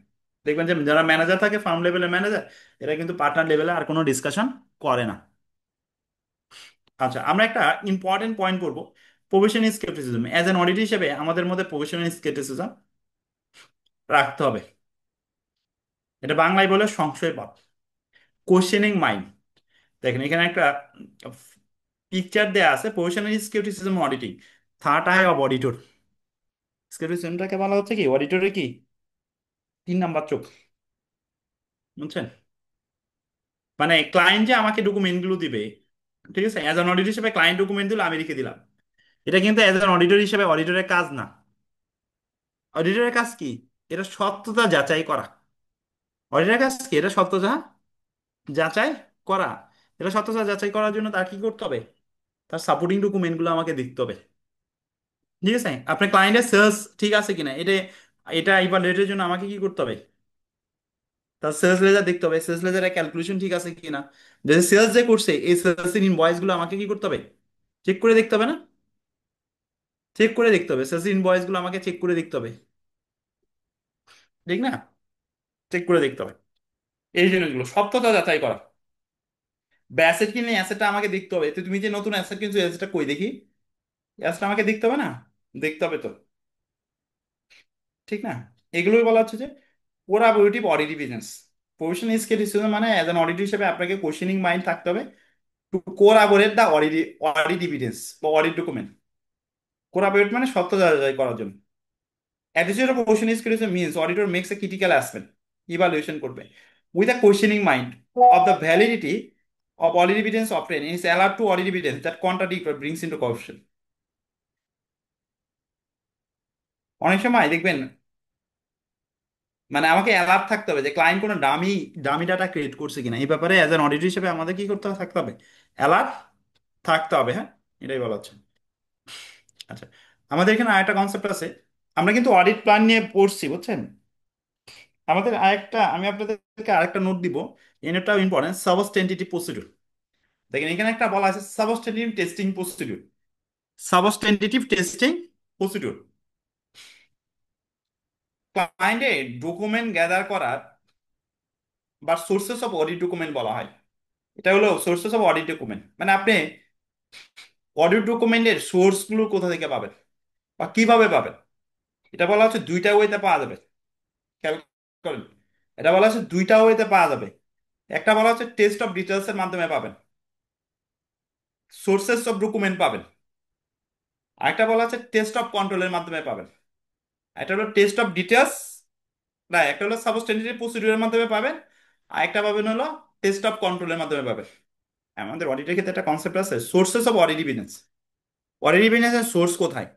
দেখবেন যে যারা ম্যানেজার থাকে ফার্ম লেভেলের ম্যানেজার, এরা কিন্তু পার্টনার লেভেলে আর কোনো ডিসকাশন করে না। আচ্ছা, আমরা একটা ইম্পর্টেন্ট পয়েন্ট করবো, professional scepticism. As an audit হিসেবে আমাদের মধ্যে প্রফেশনাল স্কেপটিসিজম রাখতে হবে। এটা বাংলায় বলে সংশয়বাদ, কোশ্চেনিং মাইন্ড। দেখেন এখানে একটা পিকচার দেয়া আছে, professional scepticism auditing, third eye of auditor. স্কেপটিসিজমটাকে বলা হচ্ছে কি অডিটরের কি 3 নাম্বার চোখ, বুঝছেন। মানে ক্লায়েন্ট যে আমাকে ডকুমেন্ট গুলো দিবে, ঠিক আছে, অ্যাজ অ্যান অডিটর হিসেবে ক্লায়েন্ট ডকুমেন্ট দিল আমি লিখে দিলাম, এটা কিন্তু অ্যাজ অ্যান অডিটর হিসেবে অডিটরের কাজ না। অডিটরের কাজ কি, এটা সত্যতা যাচাই করা। অডিটরের কাজ কি, এটা সত্যতা যাচাই করা। এটা সত্যতা যাচাই করার জন্য তার কি করতে হবে, তার সাপোর্টিং ডকুমেন্ট গুলো আমাকে দেখতে হবে। ঠিক আছে, আপনার ক্লায়েন্টের সেলস ঠিক আছে কিনা, এটা এটা ইভালুয়েটের জন্য আমাকে কি করতে হবে, তার সেলস লেজার দেখতে হবে, সেলস লেজারের ক্যালকুলেশন ঠিক আছে কিনা। যদি সেলস যে করছে এই সেলস এর ইনভয়েস গুলো আমাকে কি করতে হবে, চেক করে দেখতে হবে না, চেক করে দেখতে হবে, সেলস ইনভয়েস গুলো আমাকে চেক করে দেখতে হবে, ঠিক না, চেক করে দেখতে হবে। এই জিনিসগুলো সত্যতা যাচাই করা। অ্যাসেট কিনে অ্যাসেটটা আমাকে দেখতে হবে, তো তুমি যে নতুন অ্যাসেট কিনছো অ্যাসেটটা কই দেখি, অ্যাসেটটা আমাকে দেখতে হবে না, দেখতে হবে তো, ঠিক না। এগুলোই বলা হচ্ছে যে corroborative audit evidence. Professional scale decision মানে অ্যাজ অ্যান অডিট হিসেবে আপনাকে কোশ্চেনিং মাইন্ড থাকতে হবে to corroborate the audit, audit evidence বা অডিট ডকুমেন্ট। কোরাবোরেট মানে সত্য যাচাই করার জন্য। Attitude of professional scale means auditor makes a critical aspect, evaluation করবে with a questioning mind of the validity of audit evidence obtained is allowed to audit evidence that contradict or brings into question. অনেক সময় দেখবেন মানে আমাকে alert থাকতে হবে যে client কোনো ডামি ডামি ডাটা ক্রিয়েট করছে কিনা, এই ব্যাপারে অ্যাজ অ্যান অডিটর হিসেবে আমাদের কি করতে হবে, থাকতে হবে, অ্যালার্ট থাকতে হবে, হ্যাঁ, এটাই বলা হচ্ছে। আচ্ছা, আমাদের এখানে আরেকটা কনসেপ্ট আছে, আমরা কিন্তু অডিট প্ল্যান নিয়ে পড়ছি বুঝছেন। আমাদের আরেকটা, আমি আপনাদেরকে আরেকটা নোট দিব, এই নোটটাও ইম্পর্টেন্ট, সাবস্টেন্টিভ প্রসিডিউর। দেখেন এখানে একটা বলা আছে substantive testing procedure, substantive testing procedure. ক্লায়েন্টে ডকুমেন্ট গ্যাদার করার বা সোর্সেস অফ অডিট ডকুমেন্ট বলা হয়। এটা হলো সোর্সেস অফ অডিট ডকুমেন্ট, মানে আপনি অডিট ডকুমেন্টের সোর্স গুলো কোথা থেকে পাবেন বা কিভাবে পাবেন। এটা বলা হচ্ছে দুইটা ওয়েতে পাওয়া যাবে, খেয়াল করেন, এটা বলা হচ্ছে দুইটা ওয়েতে পাওয়া যাবে। একটা বলা হচ্ছে টেস্ট অফ ডিটেলস এর মাধ্যমে পাবেন, সোর্সেস অফ ডকুমেন্ট পাবেন। আরেকটা বলা হচ্ছে টেস্ট অফ কন্ট্রোলের মাধ্যমে পাবেন। একটা হলো টেস্ট অফ ডিটেলস, না একটা হলো সাবস্টেন্টিভ প্রসিডিউরের মাধ্যমে পাবেন, আর একটা পাবেন হলো টেস্ট অফ কন্ট্রোলের মাধ্যমে পাবেন। আমাদের অডিটের ক্ষেত্রে একটা কনসেপ্ট আছে sources of audit evidence. Audit এভিডেন্সের সোর্স কোথায়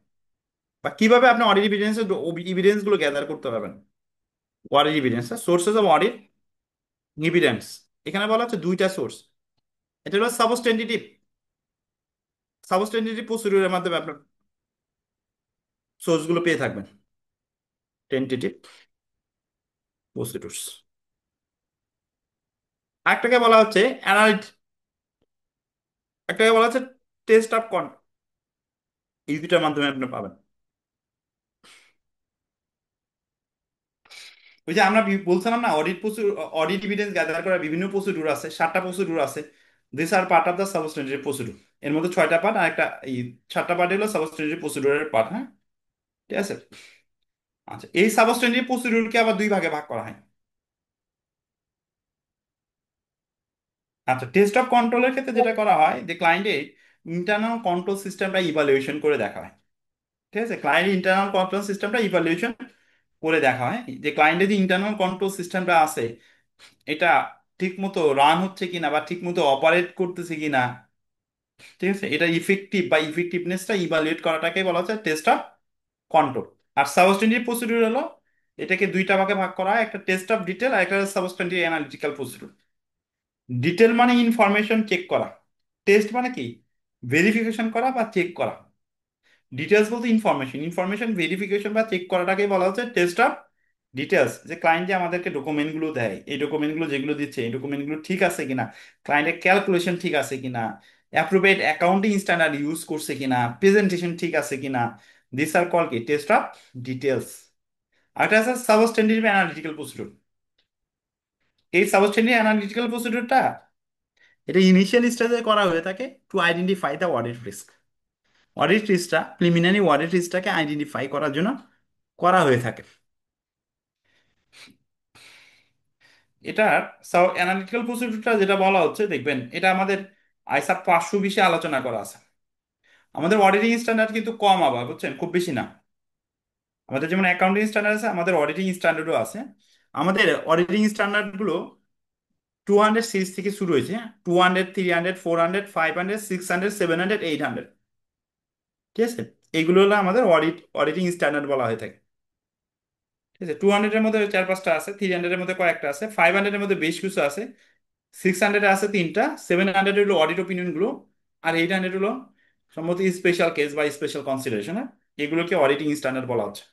বা কিভাবে আপনি অডিট এভিডেন্সের এভিডেন্স গুলো গ্যাদার করতে পারবেন। Audit evidence, sources of audit evidence, এখানে বলা হচ্ছে দুইটা সোর্স। এটা হলো সাবস্টেন্টিভ, সাবস্টেন্টিভ প্রসিডিউরের মাধ্যমে আপনার সোর্স গুলো পেয়ে থাকবেন, টেন্টেটিভ প্রসিডিউরস। একটাকে বলা হচ্ছে অ্যানালিট, একটাকে বলা হচ্ছে টেস্ট অফ কন, এই দুটার মাধ্যমে আপনি পাবেন। ওই যে আমরা বলছিলাম না audit procedure, audit evidence gather করার বিভিন্ন প্রসিডিউর আছে, 7টা প্রসিডিউর আছে। This are part of the substantive procedure. এর মধ্যে 6টা পার্ট আর একটা এই 7টা পার্ট হলো সাবস্টেন্টিভ প্রসিডিউরের পার্ট, হ্যাঁ ঠিক আছে। আচ্ছা এই সাবস্টেন্টিভ প্রসিডিউরকে আবার দুই ভাগে ভাগ করা হয়। আচ্ছা টেস্ট অফ কন্ট্রোলের ক্ষেত্রে যেটা করা হয় যে ক্লায়েন্টের ইন্টারনাল কন্ট্রোল সিস্টেমটা ইভালুয়েশন করে দেখা হয়। ঠিক আছে, ক্লায়েন্ট ইন্টারনাল কন্ট্রোল সিস্টেমটা ইভালুয়েশন করে দেখা হয় যে ক্লায়েন্টের যে ইন্টারনাল কন্ট্রোল সিস্টেমটা আছে এটা ঠিক মতো রান হচ্ছে কিনা বা ঠিক মতো অপারেট করতেছে কিনা। ঠিক আছে, এটা ইফেক্টিভ বা ইফেক্টিভনেসটা ইভালুয়েট করাটাকে বলা হচ্ছে টেস্ট অফ কন্ট্রোল। আর সাবস্টেন্টিভ প্রসিডিউর হলো এটাকে দুইটা ভাগে ভাগ করা হয়, একটা টেস্ট অফ ডিটেল আর একটা সাবস্টেন্টিভ অ্যানালিটিক্যাল প্রসিডিউর। ডিটেল মানে ইনফরমেশন চেক করা, টেস্ট মানে কি ভেরিফিকেশন করা বা চেক করা। ডিটেলস বলতে ইনফরমেশন, ইনফরমেশন ভেরিফিকেশন বা চেক করাটাকে বলা হচ্ছে টেস্ট অফ ডিটেলস। যে ক্লায়েন্ট যে আমাদেরকে ডকুমেন্টগুলো দেয়, এই ডকুমেন্টগুলো যেগুলো দিচ্ছে এই ডকুমেন্টগুলো ঠিক আছে কিনা, ক্লায়েন্টের ক্যালকুলেশন ঠিক আছে কিনা, অ্যাপ্রোপ্রিয়েট অ্যাকাউন্টিং স্ট্যান্ডার্ড ইউজ করছে কিনা, প্রেজেন্টেশন ঠিক আছে কিনা, দিস আর কল কি টেস্ট অফ ডিটেলস। আরেকটা আছে সাবস্টেন্টিভ অ্যানালিটিক্যাল প্রসিডিউর। এই সাবস্টেন্টিভ অ্যানালিটিক্যাল প্রসিডিউরটা এটা ইনিশিয়াল স্টেজে করা হয়ে থাকে to identify the audit risk. Audit রিস্কটা প্রিলিমিনারি অডিট রিস্কটাকে আইডেন্টিফাই করার জন্য করা হয়ে থাকে। এটার অ্যানালিটিক্যাল প্রসিডিউরটা যেটা বলা হচ্ছে দেখবেন এটা আমাদের আইসা 520-এ আলোচনা করা আছে। আমাদের অডিটিং স্ট্যান্ডার্ড কিন্তু কম, আবার বুঝছেন খুব বেশি না। আমাদের যেমন অ্যাকাউন্টিং স্ট্যান্ডার্ড আছে আমাদের অডিটিং স্ট্যান্ডার্ডও আছে। আমাদের অডিটিং স্ট্যান্ডার্ড গুলো 200 সিরিজ থেকে শুরু হয়েছে, 200, 300, 400, 500, 600, 700, 800। ঠিক আছে, এইগুলো হলো আমাদের অডিটিং স্ট্যান্ডার্ড বলা হয়ে থাকে। ঠিক আছে, 200-এর মধ্যে 4-5টা আছে, 300-এর মধ্যে কয়েকটা আছে, 500-এর মধ্যে বেশ কিছু আছে, 600-এ আছে 3টা, 700 হলো অডিট ওপিনিয়ন গুলো, আর 800 হলো সম্ভবত স্পেশাল কেস বা স্পেশাল কনসিডারেশন। এগুলোকে অডিটিং স্ট্যান্ডার্ড বলা হচ্ছে।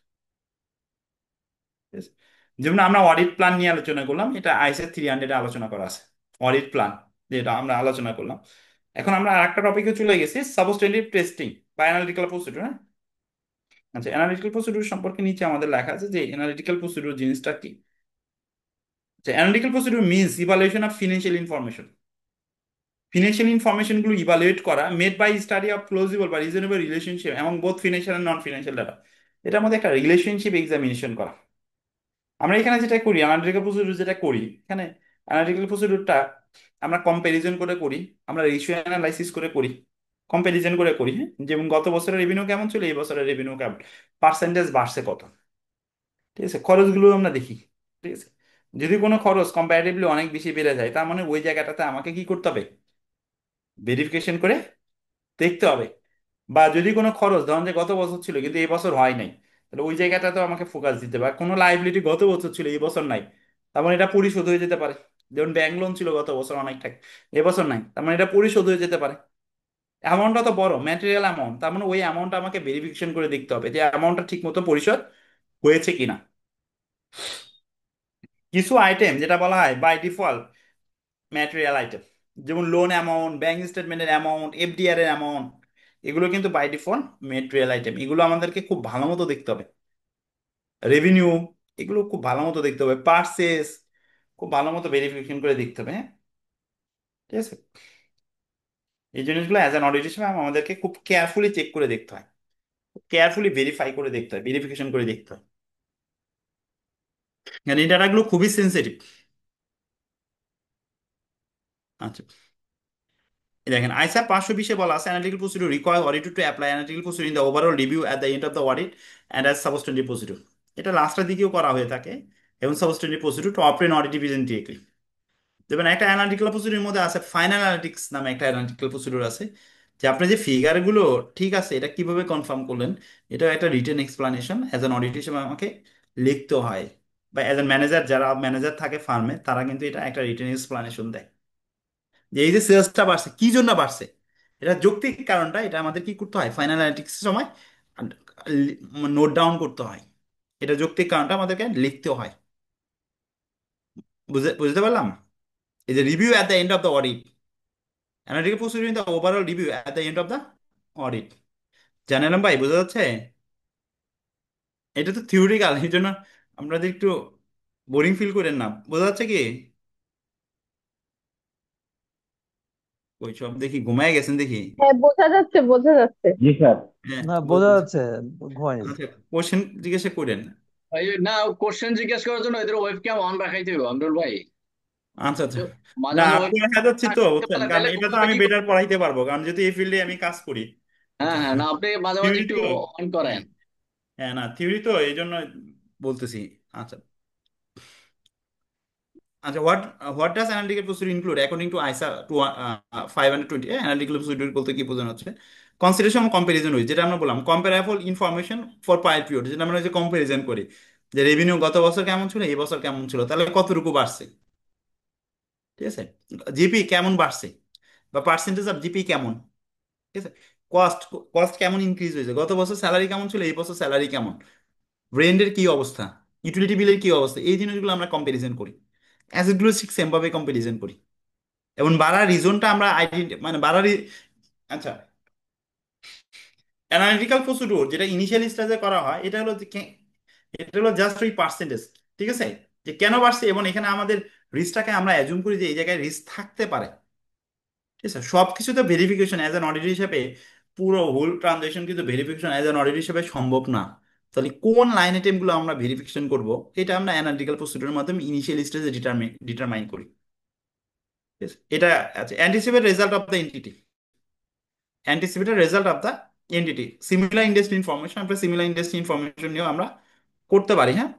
ঠিক আছে? যেমন আমরা অডিট প্ল্যান নিয়ে আলোচনা করলাম, এটা আইএসএ 300-এ আলোচনা করা আছে। অডিট প্ল্যান যেটা আমরা আলোচনা করলাম। এখন আমরা আরেকটা টপিকে চলে গেছি সাবস্টেন্টিভ টেস্টিং বা অ্যানালিটিক্যাল প্রসিডিউর। হ্যাঁ আচ্ছা অ্যানালিটিক্যাল প্রসিডিউর সম্পর্কে নিচে আমাদের লেখা আছে যে অ্যানালিটিক্যাল প্রসিডিউর জিনিসটা কি। আচ্ছা analytical procedure means evaluation of financial information. Financial information গুলো ইভালুয়েট করা made by study of plausible বা রিজনেবল রিলেশনশিপ এবং both financial and non financial data. এটার মধ্যে একটা রিলেশনশিপ এক্সামিনেশন করা। আমরা এখানে যেটা করি অ্যানালিটিক্যাল প্রসিডিউর যেটা করি এখানে, অ্যানালিটিক্যাল প্রসিডিউরটা আমরা কম্প্যারিজন করে করি, আমরা রেশিও অ্যানালাইসিস করে করি, কম্প্যারিজন করে করি। হ্যাঁ যেমন গত বছরের রেভিনিউ কেমন ছিল, এই বছরের রেভিনিউ কেমন, পার্সেন্টেজ বাড়ছে কত। ঠিক আছে, খরচগুলো আমরা দেখি। ঠিক আছে, যদি কোনো খরচ কম্পারেটিভলি অনেক বেশি বেড়ে যায় তার মানে ওই জায়গাটাতে আমাকে কি করতে হবে, ভেরিফিকেশন করে দেখতে হবে। বা যদি কোনো খরচ ধরেন যে গত বছর ছিল কিন্তু এই বছর হয় নাই, তাহলে ওই জায়গাটাতে আমাকে ফোকাস দিতে হবে। আর কোনো লাইবিলিটি গত বছর ছিল এই বছর নাই, তার মানে এটা পরিশোধ হয়ে যেতে পারে। যেমন ব্যাংক লোন ছিল গত বছর অনেক টাকা, এবছর নাই, তার মানে এটা পরিশোধ হয়ে যেতে পারে। অ্যামাউন্টটা তো বড় ম্যাটেরিয়াল অ্যামাউন্ট, তার মানে ওই অ্যামাউন্টটা আমাকে ভেরিফিকেশন করে দেখতে হবে যে অ্যামাউন্টটা ঠিক মতো পরিশোধ হয়েছে কিনা। কিছু আইটেম যেটা বলা হয় বাই ডিফল্ট ম্যাটেরিয়াল আইটেম, যেমন লোন অ্যামাউন্ট, ব্যাংক স্টেটমেন্টের অ্যামাউন্ট, এফডিআর এর অ্যামাউন্ট, এগুলো কিন্তু বাই ডিফল্ট ম্যাটেরিয়াল আইটেম। এগুলো আমাদেরকে খুব ভালো মতো দেখতে হবে। রেভিনিউ, এগুলো খুব ভালো মতো দেখতে হবে। পার্সেস খুব ভালো মতো ভেরিফিকেশন করে দেখতে হবে। হ্যাঁ ঠিক আছে, এই জিনিসগুলো অ্যাজ অ্যান অডিট হিসেবে আমাদেরকে খুব কেয়ারফুলি চেক করে দেখতে হয়, কেয়ারফুলি ভেরিফাই করে দেখতে হয়, ভেরিফিকেশন করে দেখতে হয়। কারণ এই ডাটাগুলো খুবই সেন্সিটিভ। আচ্ছা, এই দেখেন আইসা 520-এ বলা আছে analytical procedure require auditor to apply analytical procedure in the overall review at the end of the audit and as substantive procedure. এটা লাস্টের দিকেও করা হয়ে থাকে, এবং substantive procedure two operate audit division directly. যেমন একটা অ্যানালিটিক্যাল প্রসিডিউর মধ্যে আছে ফাইনাল অ্যানালিটিক্স নামে একটা অ্যানালিটিক্যাল প্রসিডিউর আছে, যে আপনি যে ফিগারগুলো ঠিক আছে এটা কিভাবে কনফার্ম করলেন, এটা একটা written explanation as an audit হিসেবে আমাকে লিখতে হয়, বা অ্যাজ এন ম্যানেজার, যারা ম্যানেজার থাকে ফার্মে তারা কিন্তু এটা একটা রিটেন এক্সপ্লানেশন দেয়, যে এই যে সেলসটা বাড়ছে কি জন্য বাড়ছে, এটা যৌক্তিক কারণটা এটা আমাদের কি করতে হয় ফাইনাল অ্যানালিটিক্স সময় নোট ডাউন করতে হয়, এটা যৌক্তিক কারণটা আমাদেরকে লিখতে হয়। বুঝতে পারলাম? এই যে review at the end of the audit, analytical procedure in the overall review at the end of the audit. জানালাম ভাই, বোঝা যাচ্ছে? এটা তো থিওরিক্যাল, এই জন্য আপনাদের একটু বোরিং ফিল করেন না, বোঝা যাচ্ছে কি? ওই সব দেখি ঘুমায় গেছেন দেখি। হ্যাঁ, বোঝা যাচ্ছে, বোঝা যাচ্ছে। জি স্যার। হ্যাঁ, না, বোঝা যাচ্ছে, ঘুমাইনি। আচ্ছা, কোশ্চেন জিজ্ঞাসা করেন। এই না, কোশ্চেন জিজ্ঞেস করার জন্য এদের ওয়েবক্যাম অন রাখাইতে হবে আমরুল ভাই। আচ্ছা আচ্ছা। তো মাঝে না, মাঝে আপনি দেখা যাচ্ছে তো ওয়েবক্যাম বুঝছেন, কারণ তাহলে এটা তো ঘুমাবে আমি কি করে? বেটার পড়াইতে পারবো, কারণ যেহেতু এই ফিল্ডে আমি কাজ করি। হ্যাঁ আচ্ছা, হ্যাঁ, না আপনি মাঝে মাঝে থিওরি একটু তো, অন করেন। হ্যাঁ না থিওরি তো এই জন্য বলতেছি। আচ্ছা আচ্ছা, what does analytical procedure include according to আইসা টু 520? অ্যানালিটিক্যাল প্রসিডিউর বলতে কি বোঝানো হচ্ছে? কনসিডারেশন কম্পারিজন উইথ, যেটা আমরা বললাম comparable information for prior period, যেটা আমরা ওই যে কম্পারিজন করি, যে রেভিনিউ গত বছর কেমন ছিল এই বছর কেমন ছিল, তাহলে কতটুকু বাড়ছে, ঠিক আছে, জিপি কেমন বাড়ছে, বা পার্সেন্টেজ অফ জিপি কেমন, ঠিক আছে, কস্ট কস্ট কেমন ইনক্রিজ হয়েছে, গত বছর স্যালারি কেমন ছিল এই বছর স্যালারি কেমন, রেন্টের কি অবস্থা, ইউটিলিটি বিলের কি অবস্থা, এই জিনিসগুলো আমরা কম্পারিজন করি, অ্যাসেটগুলো ঠিক সেম ভাবে কম্পারিজন করি, এবং বাড়ার রিজনটা আমরা মানে আচ্ছা, অ্যানালিটিক্যাল প্রসিডিউর যেটা ইনিশিয়াল স্টেজে করা হয় এটা হলো যে এটা হলো জাস্ট ওই পার্সেন্টেজ, ঠিক আছে, যে কেন বাড়ছে, এবং এখানে আমাদের রিস্কটাকে আমরা অ্যাজুম করি যে এই জায়গায় রিস্ক থাকতে পারে, ঠিক আছে, সব কিছু তো ভেরিফিকেশন অ্যাজ অ্যান অডিট হিসেবে, পুরো হোল ট্রানজাকশন কিন্তু ভেরিফিকেশন অ্যাজ অ্যান অডিট হিসেবে সম্ভব না। তাহলে কোন লাইন আইটেমগুলো আমরা ভেরিফিকেশন করব, এটা আমরা অ্যানালিটিক্যাল প্রসিডিউরের মাধ্যমে ইনিশিয়াল স্টেজে ডিটারমাইন করি, ঠিক আছে? এটা আচ্ছা, anticipate result of the entity, anticipated result of the entity, similar industry information, আমরা সিমিলার ইন্ডাস্ট্রি ইনফরমেশন নিয়েও আমরা করতে পারি, হ্যাঁ।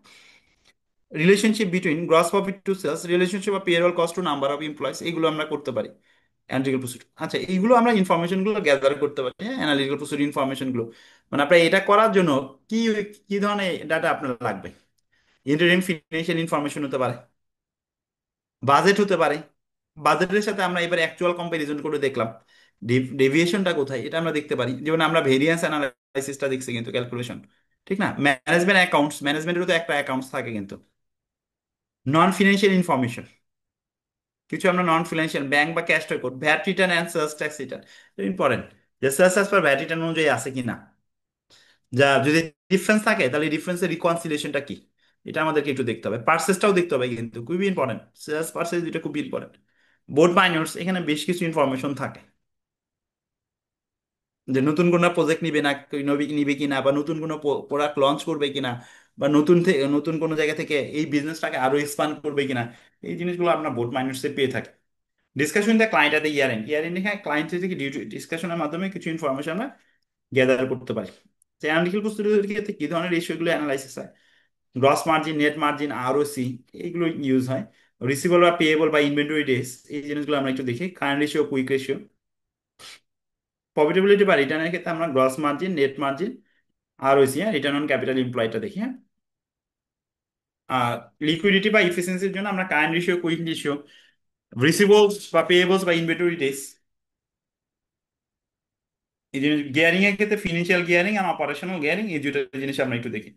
Relationship between gross profit to sales, relationship of payroll cost to number of employees, এগুলো আমরা করতে পারি অ্যানালিটিক্যাল প্রসিডিউর। আচ্ছা, এইগুলো আমরা ইনফরমেশন গুলো গ্যাদার করতে পারি, হ্যাঁ, অ্যানালিটিক্যাল প্রসিডিউর ইনফরমেশন গুলো, মানে আপনার এটা করার জন্য কি কি ধরনের ডাটা আপনার লাগবে, ইন্টারিম ফিনান্সিয়াল ইনফরমেশন হতে পারে, বাজেট হতে পারে, বাজেটের সাথে আমরা এবার অ্যাকচুয়াল কম্পারিজন করে দেখলাম ডেভিয়েশনটা কোথায়, এটা আমরা দেখতে পারি, যেমন আমরা ভেরিয়েন্স অ্যানালাইসিসটা দেখছি কিন্তু ক্যালকুলেশন, ঠিক না, ম্যানেজমেন্ট অ্যাকাউন্টস, ম্যানেজমেন্টেরও তো একটা অ্যাকাউন্টস থাকে কিন্তু, নন ফিনান্সিয়াল ইনফরমেশন, কিছু আমরা নন ফিনান্সিয়াল ব্যাংক বা cash record, VAT return and sales tax return, important, যে sales tax per VAT return অনুযায়ী আছে কিনা, যা যদি ডিফারেন্স থাকে তাহলে ডিফারেন্সের রিকনসিলিয়েশনটা কি, এটা আমাদেরকে একটু দেখতে হবে, পার্সেসটাও দেখতে হবে কিন্তু খুবই ইম্পর্টেন্ট, সেলস পার্সেস দুটো খুবই ইম্পর্টেন্ট, বোর্ড মাইনর্স এখানে বেশ কিছু ইনফরমেশন থাকে, যে নতুন কোনো প্রজেক্ট নিবে না, নিবে কিনা, বা নতুন কোনো প্রোডাক্ট লঞ্চ করবে কিনা, বা নতুন কোনো জায়গা থেকে এই বিজনেসটাকে আরো এক্সপান্ড করবে কিনা, এই জিনিসগুলো আমরা বোর্ড মাইনর্সে পেয়ে থাকি। Discussion the client at the year end এখানে ক্লায়েন্টের থেকে ডিসকাশনের মাধ্যমে কিছু ইনফরমেশন আমরা গ্যাদার করতে পারি। অ্যানালিটিক্যাল প্রস্তুতির ক্ষেত্রে কি ধরনের রেশিওগুলো অ্যানালাইসিস হয়, gross margin, net margin, ROC, এইগুলো ইউজ হয়, রিসিভেবল বা পেয়েবল বা ইনভেন্টরি ডেজ, এই জিনিসগুলো আমরা একটু দেখি, current ratio, quick ratio, profitability বা রিটার্নের ক্ষেত্রে আমরা gross margin, net margin, ROC, হ্যাঁ, রিটার্ন অন ক্যাপিটাল এমপ্লয়টা দেখি, হ্যাঁ। আর লিকুইডিটি বা ইফিসিয়েন্সির জন্য আমরা current ratio, quick ratio, receivables বা পেয়েবলস বা ইনভেন্টরি ডেজ, এই জিনিস গিয়ারিং এর ক্ষেত্রে ফিনান্সিয়াল গিয়ারিং আর অপারেশনাল গিয়ারিং, এই দুটো জিনিস আমরা একটু দেখি।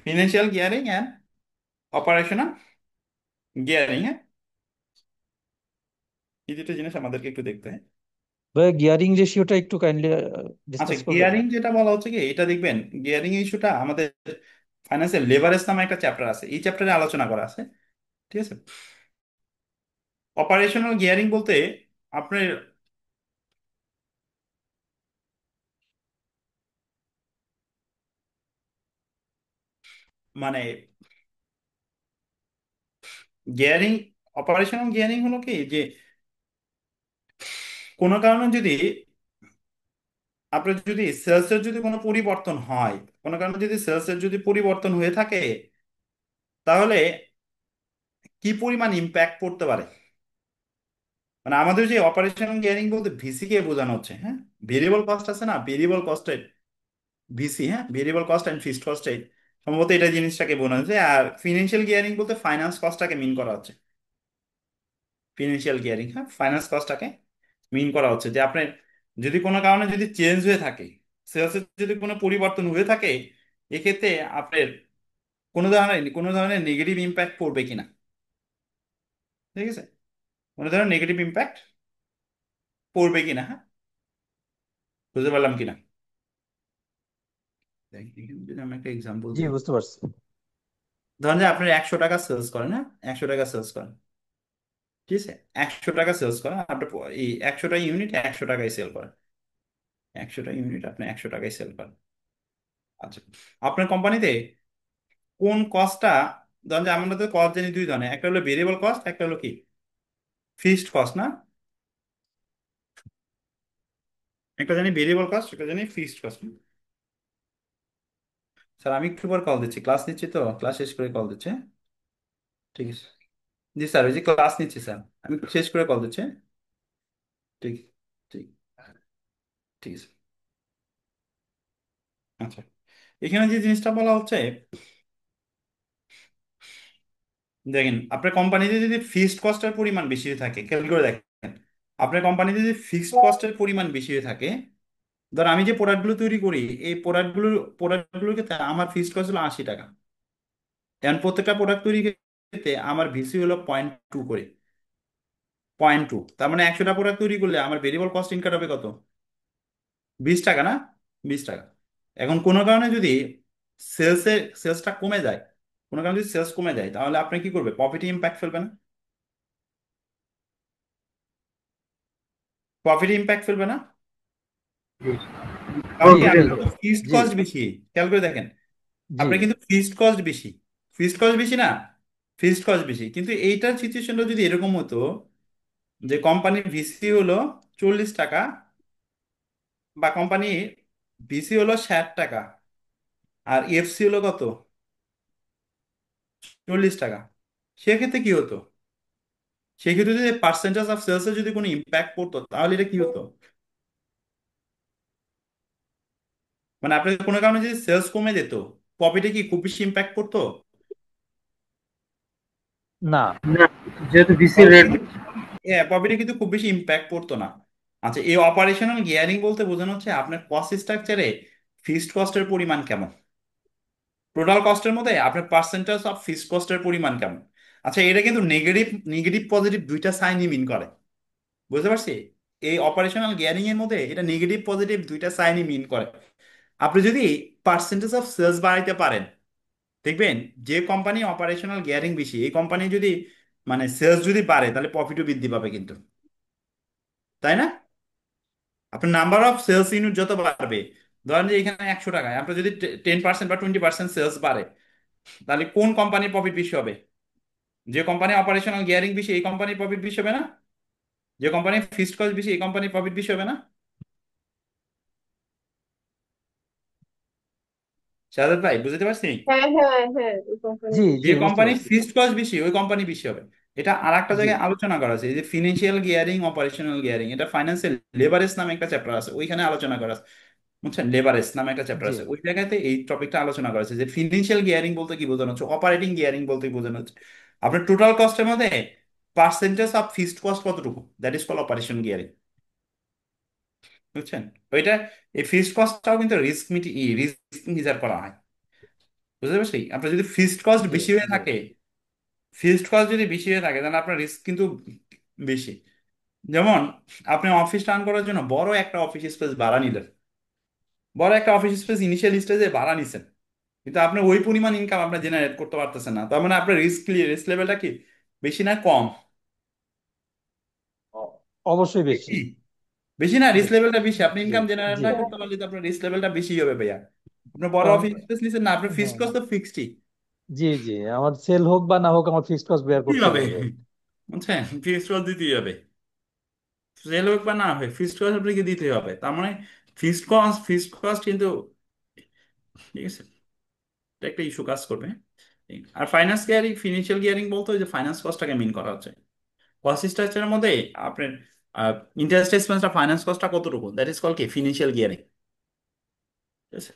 Financial gearing and operational gearing, হ্যাঁ, এই দুটো জিনিস আমাদেরকে একটু দেখতে হয়। ভাই, গিয়ারিং রেশিওটা একটু কাইন্ডলি আচ্ছা, ডিসকাস করবেন? গিয়ারিং যেটা বলা হচ্ছে কি, এটা দেখবেন গিয়ারিং ইস্যুটা আমাদের ফাইন্যান্সিয়াল লেভারেজ নামে একটা চ্যাপ্টার আছে, এই চ্যাপ্টারে আলোচনা করা আছে, ঠিক আছে। অপারেশনাল গিয়ারিং বলতে আপনার মানে গিয়ারিং, অপারেশনাল গিয়ারিং হলো কি যে কোনো কারণে যদি আপনার যদি সেলসের যদি কোনো পরিবর্তন হয়, কোনো কারণে যদি সেলসের যদি পরিবর্তন হয়ে থাকে, তাহলে কি পরিমাণ ইম্প্যাক্ট পড়তে পারে। মানে আমাদের যে অপারেশনাল গিয়ারিং বলতে ভিসি কে বোঝানো হচ্ছে, হ্যাঁ, ভেরিয়েবল কস্ট আছে না, ভেরিয়েবল কস্টের ভিসি, হ্যাঁ, variable cost and fixed cost, সম্ভবত এটা জিনিসটাকে বোঝানো হচ্ছে। আর ফিনান্সিয়াল গিয়ারিং বলতে ফাইন্যান্স কস্টটাকে মিন করা হচ্ছে। ফিনান্সিয়াল গিয়ারিং, হ্যাঁ, ফাইন্যান্স কস্টটাকে মিন করা হচ্ছে যে আপনার যদি কোনো কারণে যদি চেঞ্জ হয়ে থাকে, সেলসের যদি কোনো পরিবর্তন হয়ে থাকে, এক্ষেত্রে আপনার কোনো ধরনের নেগেটিভ ইম্প্যাক্ট পড়বে কিনা, ঠিক আছে, কোনো ধরনের নেগেটিভ ইম্প্যাক্ট পড়বে কিনা, হ্যাঁ, বুঝতে পারলাম কিনা। দেখ, এখানে যদি আমি একটা এক্সাম্পল জি, দিই, বুঝতে পারছি। ধরেন যে আপনার 100 টাকা সেলস করেন, হ্যাঁ, 100 টাকা সেলস করেন, ঠিক আছে, 100 টাকা সেলস করেন আপনার, এই 100টা ইউনিট 100 টাকায় সেল করেন, 100টা ইউনিট আপনি 100 টাকায় সেল করেন। আচ্ছা, আপনার কোম্পানিতে কোন কস্টটা, ধরেন যে আমরা তো কস্ট জানি দুই ধরনের, একটা হলো ভেরিয়েবল কস্ট, একটা হলো কি ফিক্সড কস্ট, না, একটা জানি ভেরিয়েবল কস্ট, একটা জানি ফিক্সড কস্ট। স্যার আমি একটু পর কল দিচ্ছি, ক্লাস নিচ্ছি তো, ক্লাস শেষ করে কল দিচ্ছি, হ্যাঁ? ঠিক আছে। জি স্যার, ওই যে ক্লাস নিচ্ছি স্যার, আমি শেষ করে কল দিচ্ছি, হ্যাঁ? ঠিক, ঠিক, ঠিক আছে। আচ্ছা, এখানে যে জিনিসটা বলা হচ্ছে, দেখেন আপনার কোম্পানিতে যদি ফিক্সড কস্টের পরিমাণ বেশি হয়ে থাকে, খেয়াল করে দেখেন, আপনার কোম্পানিতে যদি ফিক্সড কস্টের পরিমাণ বেশি হয়ে থাকে, ধর আমি যে প্রোডাক্টগুলো তৈরি করি, এই প্রোডাক্টগুলোর ক্ষেত্রে আমার ফিক্সড কস্ট হলো 80 টাকা, এখন প্রত্যেকটা প্রোডাক্ট তৈরি ক্ষেত্রে আমার ভিসি হলো 0.2 করে, 0.2, তার মানে 100টা প্রোডাক্ট তৈরি করলে আমার ভেরিয়েবল কস্ট ইনকার হবে কত, 20 টাকা, না, 20 টাকা। এখন কোনো কারণে যদি সেলসটা কমে যায়, কোনো কারণে যদি সেলস কমে যায়, তাহলে আপনি কি করবে, প্রফিটে ইম্প্যাক্ট ফেলবে না, প্রফিটে ইম্প্যাক্ট ফেলবে না, কারণ জি, কি জি, আপনার তো ফিক্সড জি, কস্ট বেশি, খেয়াল করে দেখেন, জি, আপনার কিন্তু ফিক্সড কস্ট বেশি, ফিক্সড কস্ট বেশি না, ফিক্সড কস্ট বেশি, কিন্তু এইটার সিচুয়েশনটা যদি এরকম হতো যে কোম্পানির ভিসি হলো 40 টাকা, বা কোম্পানির ভিসি হলো 60 টাকা, আর এফসি হলো কত, 40 টাকা, সেক্ষেত্রে কি হতো, সেক্ষেত্রে যদি পার্সেন্টেজ অফ সেলসে যদি কোনো ইম্প্যাক্ট পড়তো, তাহলে এটা কি হতো, মানে আপনার কোনো কারণে যদি সেলস কমে যেত, প্রফিটে কি খুব বেশি ইম্প্যাক্ট পড়তো, না, না, যেহেতু ভিসির প্রফিটে রেট। কিন্তু, হ্যাঁ, প্রফিটে কিন্তু খুব বেশি ইম্প্যাক্ট পড়তো না। আচ্ছা, এই অপারেশনাল গিয়ারিং বলতে বোঝানো হচ্ছে আপনার কস্ট স্ট্রাকচারে ফিক্সড কস্টের পরিমাণ কেমন, টোটাল কস্টের মধ্যে আপনার পার্সেন্টেজ অফ ফিক্সড কস্টের পরিমাণ কেমন। আচ্ছা, এটা কিন্তু নেগেটিভ নেগেটিভ পজিটিভ দুইটা সাইনই মিন করে, বুঝতে পারছি, এই অপারেশনাল গিয়ারিং এর মধ্যে এটা নেগেটিভ পজিটিভ দুইটা সাইনই মিন করে। আপনি যদি পার্সেন্টেজ অফ সেলস বাড়াইতে পারেন, দেখবেন যে কোম্পানি অপারেশনাল গিয়ারিং বেশি, এই কোম্পানি যদি মানে সেলস যদি বাড়ে, তাহলে প্রফিটও বৃদ্ধি পাবে কিন্তু, তাই না, আপনার নাম্বার অফ সেলস ইউনিট যত বাড়বে, ধরেন যে এখানে 100 টাকায় আপনার যদি 10% বা 20% সেলস বাড়ে, তাহলে কোন কোম্পানির প্রফিট বেশি হবে, যে কোম্পানি অপারেশনাল গিয়ারিং বেশি এই কোম্পানির প্রফিট বেশি হবে না, যে কোম্পানির ফিক্সড কস্ট বেশি এই কোম্পানির প্রফিট বেশি হবে না, শাহাদাত ভাই বুঝতে পারছি, হ্যাঁ, হ্যাঁ, হ্যাঁ, ওই কোম্পানি জি, জি, যে বুঝতে কোম্পানির পারছি। ফিক্সড কস্ট বেশি ওই কোম্পানি বেশি হবে। এটা আর একটা জি, জায়গায় আলোচনা করা আছে, এই যে ফিনান্সিয়াল গিয়ারিং, অপারেশনাল গিয়ারিং, এটা ফাইন্যান্সিয়াল লেবারেজ নামে একটা চ্যাপ্টার আছে, ওইখানে আলোচনা করা আছে, বুঝছেন, লেবারেজ নামে একটা চ্যাপ্টার জি, আছে, ওই জায়গাতে এই টপিকটা আলোচনা করা আছে যে ফিনান্সিয়াল গিয়ারিং বলতে কি বোঝানো হচ্ছে, অপারেটিং গিয়ারিং বলতে কি বোঝানো হচ্ছে, আপনার টোটাল কস্টের মধ্যে পার্সেন্টেজ অফ ফিক্সড কস্ট কতটুকু, that is call operation gearing, বুঝছেন। ওইটা, এই ফিক্সড কস্টটাও কিন্তু রিস্ক মেজার করা হয়, বুঝতে পারছি। আপনার যদি ফিক্সড কস্ট জি, বেশি হয়ে জি, থাকে, ফিক্সড কস্ট যদি বেশি হয়ে থাকে, তাহলে আপনার রিস্ক কিন্তু বেশি। যেমন আপনি অফিস রান করার জন্য বড় একটা অফিস স্পেস ভাড়া নিলেন, বড় একটা অফিস স্পেস ইনিশিয়াল স্টেজে ভাড়া নিছেন, কিন্তু আপনি ওই পরিমাণ ইনকাম আপনি জেনারেট করতে পারতেছেন না, তার মানে আপনার রিস্ক লেভেলটা কি বেশি না কম, অ- অবশ্যই বেশি, বেশি, বেশি না, রিস্ক বেশি। লেভেলটা বেশি, আপনি জি, ইনকাম জেনারেট জি, না করতে পারলে তো আপনার রিস্ক লেভেলটা বেশি হবে ভাইয়া। আপনার বড় কারণ অফিস স্পেস নিছেন না, আপনার ফিক্সড হ্যাঁ, কস্ট তো ফিক্সডই, জি জি, আমার সেল হোক বা না হোক আমার ফিক্সড কস্ট বেয়ার কি করতেই হবে হবে। বুঝছেন, ফিক্সড কস্ট দিতেই হবে, সেল হোক বা না হয় ফিক্সড কস্ট আপনাকে দিতে হবে। তার মানে ফিক্সড কস্ট কিন্তু, ঠিক আছে, এটা একটা ইস্যু কাজ করবে। আর ফাইন্যান্স গিয়ারিং, ফিনান্সিয়াল গিয়ারিং বলতে ওই যে ফাইন্যান্স কস্টটাকে মিন করা হচ্ছে। কস্ট স্ট্রাকচারের মধ্যে আপনার ইন্টারেস্ট এক্সপেন্সটা, ফাইন্যান্স কস্টটা কতটুকু, দ্যাট ইজ কল কি ফিনান্সিয়াল গিয়ারিং। ঠিক আছে,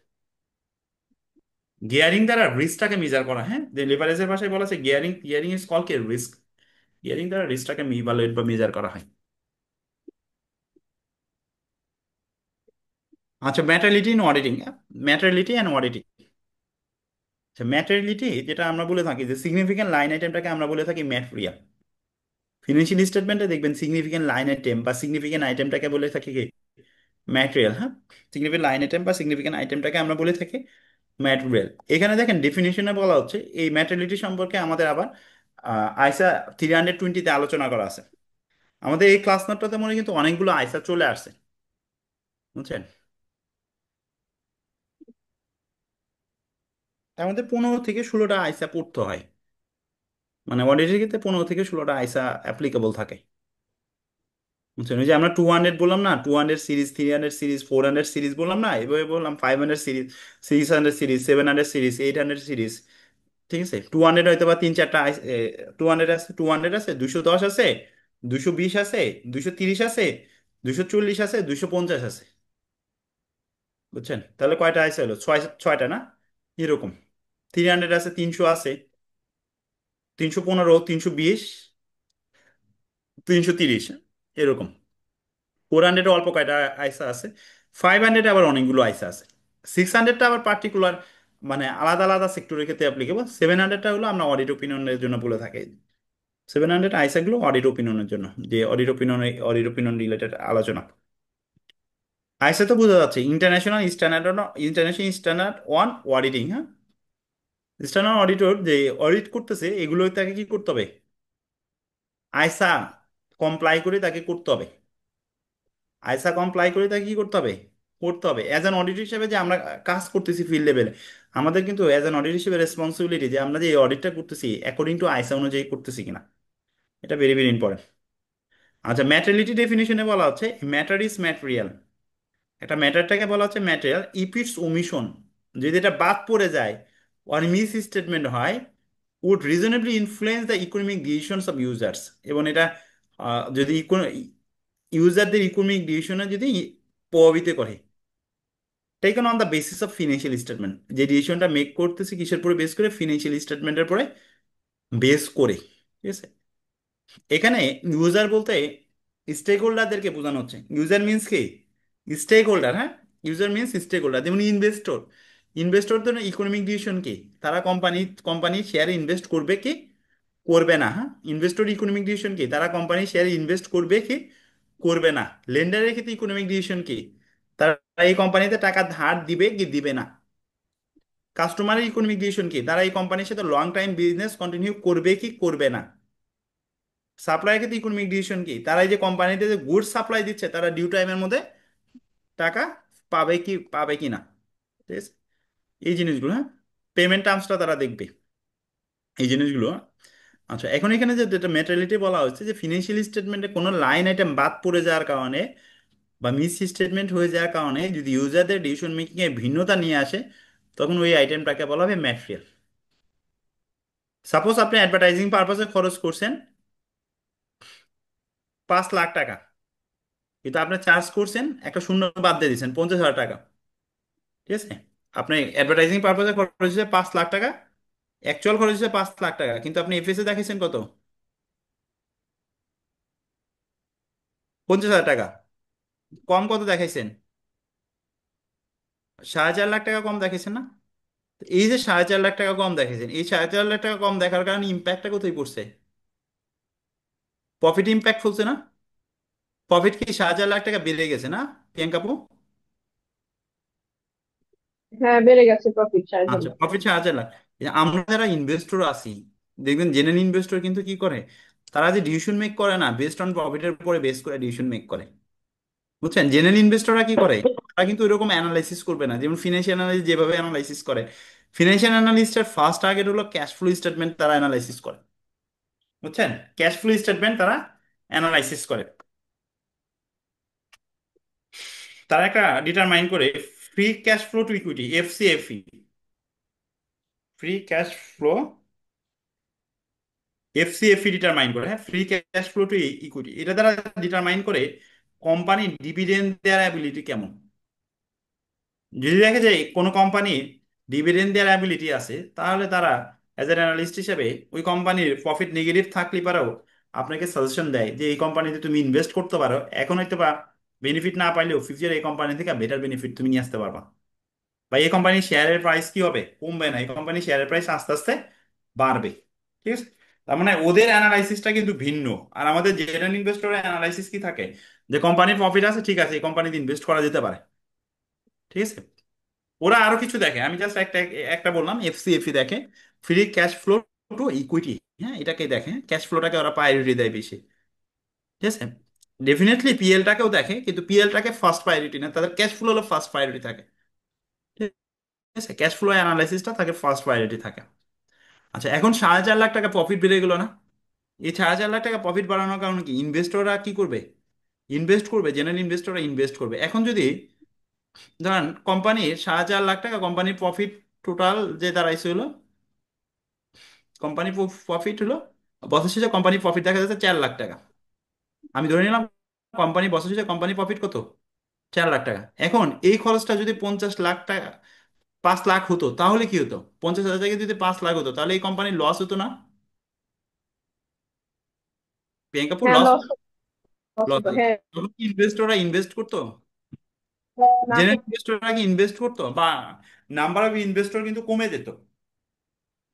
গিয়ারিং দ্বারা রিস্কটাকে মেজার করা, হ্যাঁ, যে লেভারেজের ভাষায় বলা আছে গিয়ারিং, গিয়ারিং ইজ কল কি রিস্ক। গিয়ারিং দ্বারা রিস্কটাকে ইভালুয়েট বা মেজার করা হয়। আচ্ছা, ম্যাটারিলিটি ইন অডিটিং, ম্যাটারিলিটি অ্যান্ড অডিটিং। আচ্ছা, ম্যাটেরিয়ালিটি যেটা আমরা বলে থাকি যে সিগনিফিকেন্ট লাইন আইটেমটাকে আমরা বলে থাকি ম্যাটেরিয়াল। ফিনান্সিয়াল স্টেটমেন্টে দেখবেন সিগনিফিকেন্ট লাইন আইটেম বা সিগনিফিকেন্ট আইটেমটাকে বলে থাকি কি ম্যাটেরিয়াল। হ্যাঁ, সিগনিফিকেন্ট লাইন আইটেম বা সিগনিফিকেন্ট আইটেমটাকে আমরা বলে থাকি ম্যাটেরিয়াল। এখানে দেখেন ডেফিনিশনে বলা হচ্ছে এই ম্যাটেরিয়ালিটি সম্পর্কে আমাদের আবার আইসা 320-তে আলোচনা করা আছে। আমাদের এই ক্লাস নোটটাতে মনে হয় কিন্তু অনেকগুলো আইসা চলে আসছে, বুঝছেন। তার মধ্যে 15 থেকে 16টা আইসা পড়তে হয়, মানে অডিটের ক্ষেত্রে 15 থেকে 16টা আইসা অ্যাপ্লিকেবল থাকে, বুঝছেন। ওই যে আমরা 200 বললাম না, 200 সিরিজ, 300 সিরিজ, 400 সিরিজ বললাম না, এভাবে বললাম 500 সিরিজ, 600 সিরিজ, 700 সিরিজ, 800 সিরিজ। ঠিক আছে, 200 হয়তো বা 3-4টা 200 আছে, 200 আছে, 210 আছে, 220 আছে, 230 আছে, 240 আছে, 250 আছে, বুঝছেন। তাহলে কয়টা আইসা হলো, ছয়টা না, এরকম। 300 আছে, 300 আছে, 315, 320, 330, এরকম। 400 অল্প কয়টা আইসা আছে, 500 আবার অনেকগুলো আইসা আছে। 600টা আবার পার্টিকুলার, মানে আলাদা আলাদা সেক্টরের ক্ষেত্রে অ্যাপ্লিকেবল। 700টা হলো আমরা অডিট ওপিনিয়নের জন্য বলে থাকি। 700 আইসা গুলো অডিট ওপিনিয়নের জন্য, যে অডিট ওপিনিয়ন রিলেটেড আলোচনা। আইসা তো বোঝা যাচ্ছে ইন্টারন্যাশনাল স্ট্যান্ডার্ড অন অডিটিং। হ্যাঁ, স্ট্যান্ডার্ড অডিটর যে অডিট করতেছে এগুলো তাকে কি করতে হবে, আইসা কমপ্লাই করে তাকে করতে হবে। আইসা কমপ্লাই করে তাকে কি করতে হবে, করতে হবে। অ্যাজ অ্যান অডিট হিসেবে যে আমরা কাজ করতেছি ফিল্ড লেভেলে, আমাদের কিন্তু অ্যাজ অ্যান অডিট হিসেবে রেসপন্সিবিলিটি যে আমরা যে অডিটটা করতেছি অ্যাকর্ডিং টু আইসা অনুযায়ী করতেছি কিনা, এটা ভেরি ভেরি ইম্পর্টেন্ট। আচ্ছা, ম্যাটেরিয়ালিটি ডেফিনিশনে বলা হচ্ছে ম্যাটার ইজ ম্যাটেরিয়াল। একটা ম্যাটারটাকে বলা হচ্ছে ম্যাটেরিয়াল ইফ ইটস ওমিশন, যদি এটা বাদ পড়ে যায় আর মিস স্টেটমেন্ট হয়, would reasonably influence the economic decisions of users. এবং এটা যদি ইউজারদের ইকোনমিক ডিসিশনে যদি প্রভাবিত করে, taken on the basis of financial statement, যে ডিসিশনটা মেক করতেছে কিসের পরে বেস করে, ফিনান্সিয়াল স্টেটমেন্টের পরে বেস করে। ঠিক আছে, এখানে ইউজার বলতে স্টেক হোল্ডারদেরকে বোঝানো হচ্ছে। ইউজার মিনস কি, স্টেক হোল্ডার। হ্যাঁ, ইউজার মিনস স্টেক হোল্ডার। যেমন ইনভেস্টর, ইনভেস্টরদের ইকোনমিক ডিসিশন কি, তারা কোম্পানি শেয়ারে ইনভেস্ট করবে কি করবে না। হ্যাঁ, ইনভেস্টর ইকোনমিক ডিসিশন কি, তারা কোম্পানি শেয়ারে ইনভেস্ট করবে কি করবে না। লেন্ডারের ক্ষেত্রে ইকোনমিক ডিসিশন কি, তারা এই কোম্পানিতে টাকা ধার দিবে কি দিবে না। কাস্টমারের ইকোনমিক ডিসিশন কি, তারা এই কোম্পানির সাথে লং টাইম বিজনেস কন্টিনিউ করবে কি করবে না। সাপ্লাইয়ের ক্ষেত্রে ইকোনমিক ডিসিশন কি, তারা এই যে কোম্পানিতে যে গুডস সাপ্লাই দিচ্ছে তারা ডিউ টাইমের মধ্যে টাকা পাবে কি না। ঠিক আছে, এই জিনিসগুলো, হ্যাঁ, পেমেন্ট টার্মসটা তারা দেখবে, এই জিনিসগুলো। আচ্ছা, এখন এখানে যে যেটা মেটালিটি বলা হচ্ছে যে ফিনান্সিয়াল স্টেটমেন্টে কোনো লাইন আইটেম বাদ পড়ে যাওয়ার কারণে বা মিস স্টেটমেন্ট হয়ে যাওয়ার কারণে যদি ইউজারদের ডিসিশন মেকিং এ ভিন্নতা নিয়ে আসে, তখন ওই আইটেমটাকে বলা হবে ম্যাটেরিয়াল। সাপোজ আপনি অ্যাডভার্টাইজিং পারপাসে খরচ করছেন 5 লাখ টাকা, কিন্তু আপনি চার্জ করছেন একটা শূন্য বাদ দিয়ে দিচ্ছেন 50,000 টাকা। ঠিক আছে, আপনি অ্যাডভার্টাইজিং পারপাসে খরচ হচ্ছে 5 লাখ টাকা, অ্যাকচুয়াল খরচ হচ্ছে 5 লাখ টাকা, কিন্তু আপনি এফএসএ দেখেছেন কত, 50,000 টাকা। কম কত দেখাইছেন, 4.5 লাখ টাকা কম দেখাইছেন না। তো এই যে 4.5 লাখ টাকা কম দেখাইছেন, এই 4.5 লাখ টাকা কম দেখার কারণে ইম্প্যাক্টটা কোথায় পড়ছে, প্রফিট ইম্প্যাক্ট ফেলছে না। প্রফিট কি 4.5 লাখ টাকা বেড়ে গেছে না, প্রিয়াঙ্কা আপু। হ্যাঁ, বেড়ে গেছে প্রফিট 4.5 আচ্ছা, লাখ। প্রফিট 4.5 লাখ। এই যে আমরা যারা ইনভেস্টর আছি, দেখবেন জেনারেল ইনভেস্টর কিন্তু কি করে, তারা যে ডিসিশন মেক করে না বেসড অন প্রফিটের উপরে বেস করে ডিসিশন মেক করে, বুঝছেন। জেনারেল ইনভেস্টররা কি করে, তারা কিন্তু এরকম অ্যানালাইসিস করবে না, যেমন ফিনান্সিয়াল অ্যানালাইসিস যেভাবে অ্যানালাইসিস করে। ফিনান্সিয়াল অ্যানালিস্টের ফার্স্ট টার্গেট হলো ক্যাশ ফ্লো স্টেটমেন্ট তারা অ্যানালাইসিস করে, বুঝছেন? ক্যাশ ফ্লো স্টেটমেন্ট তারা অ্যানালাইসিস করে, তারা একটা ডিটারমাইন করে free cash flow to equity, FCFE, free cash flow, FCFE determine করে, হ্যাঁ, free cash flow to equity, এটা দ্বারা ডিটারমাইন করে কোম্পানির ডিভিডেন্ড দেওয়ার অ্যাবিলিটি কেমন। যদি দেখে যে কোনো কোম্পানির ডিভিডেন্ড দেওয়ার অ্যাবিলিটি আছে, তাহলে তারা অ্যাজ এন অ্যানালিস্ট হিসেবে ওই কোম্পানির প্রফিট নেগেটিভ থাকলে পারেও আপনাকে সাজেশন দেয় যে এই কোম্পানিতে তুমি ইনভেস্ট করতে পারো, এখন হয়তো বা বেনিফিট না পাইলেও ফিউচারে এই কোম্পানি থেকে বেটার বেনিফিট তুমি নিয়ে আসতে পারবা, বা এই কোম্পানির শেয়ারের প্রাইস কি হবে, কমবে না, এই কোম্পানির শেয়ারের প্রাইস আস্তে আস্তে বাড়বে। ঠিক আছে, তার মানে ওদের অ্যানালাইসিসটা কিন্তু ভিন্ন। আর আমাদের জেনারেল ইনভেস্টরের অ্যানালাইসিস কি থাকে, যে কোম্পানির প্রফিট আছে, ঠিক আছে, এই কোম্পানিতে ইনভেস্ট করা যেতে পারে। ঠিক আছে, ওরা আরো কিছু দেখে, আমি জাস্ট একটা একটা বললাম, এফসিএফই দেখে free cash flow to equity, হ্যাঁ, এটাকে দেখে, ক্যাশ ফ্লোটাকে ওরা প্রায়োরিটি দেয় বেশি। ঠিক আছে, ডেফিনেটলি পিএলটাকেও দেখে, কিন্তু পিএলটাকে ফার্স্ট প্রায়োরিটি না, তাদের ক্যাশ ফ্লো হলো ফার্স্ট প্রায়োরিটি থাকে। ঠিক আছে, ক্যাশ ফ্লো অ্যানালাইসিসটা তাকে ফার্স্ট প্রায়োরিটি থাকে। আচ্ছা, এখন 4.5 লাখ টাকা প্রফিট বেড়ে গেলো না? এই 4.5 লাখ টাকা প্রফিট বাড়ানোর কারণে কি ইনভেস্টররা কি করবে? ইনভেস্ট করবে, জেনারেল ইনভেস্টররা ইনভেস্ট করবে। এখন যদি ধরেন কোম্পানির 4.5 লাখ টাকা কোম্পানির প্রফিট টোটাল যে দাঁড়াইছে হলো, কোম্পানি প্রফিট হলো, বছর শেষে কোম্পানি প্রফিট দেখা যাচ্ছে 4 লাখ টাকা, আমি ধরে নিলাম কোম্পানি বছর শেষে কোম্পানি প্রফিট কত, 4 লাখ টাকা। এখন এই খরচটা যদি 50 লাখ টাকা, 5 লাখ হতো, তাহলে কি হতো? 50,000 থেকে যদি 5 লাখ হতো, তাহলে এই কোম্পানির লস হতো না? প্রিয়াঙ্কাপুর হ্যাঁ, লস, লস লস লস হতো, হতো। হ্যাঁ। তখন কি ইনভেস্টররা ইনভেস্ট করতো? না জেনারেল করতে। ইনভেস্টররা কি ইনভেস্ট করতো, বা নাম্বার অফ ইনভেস্টর কিন্তু কমে যেত।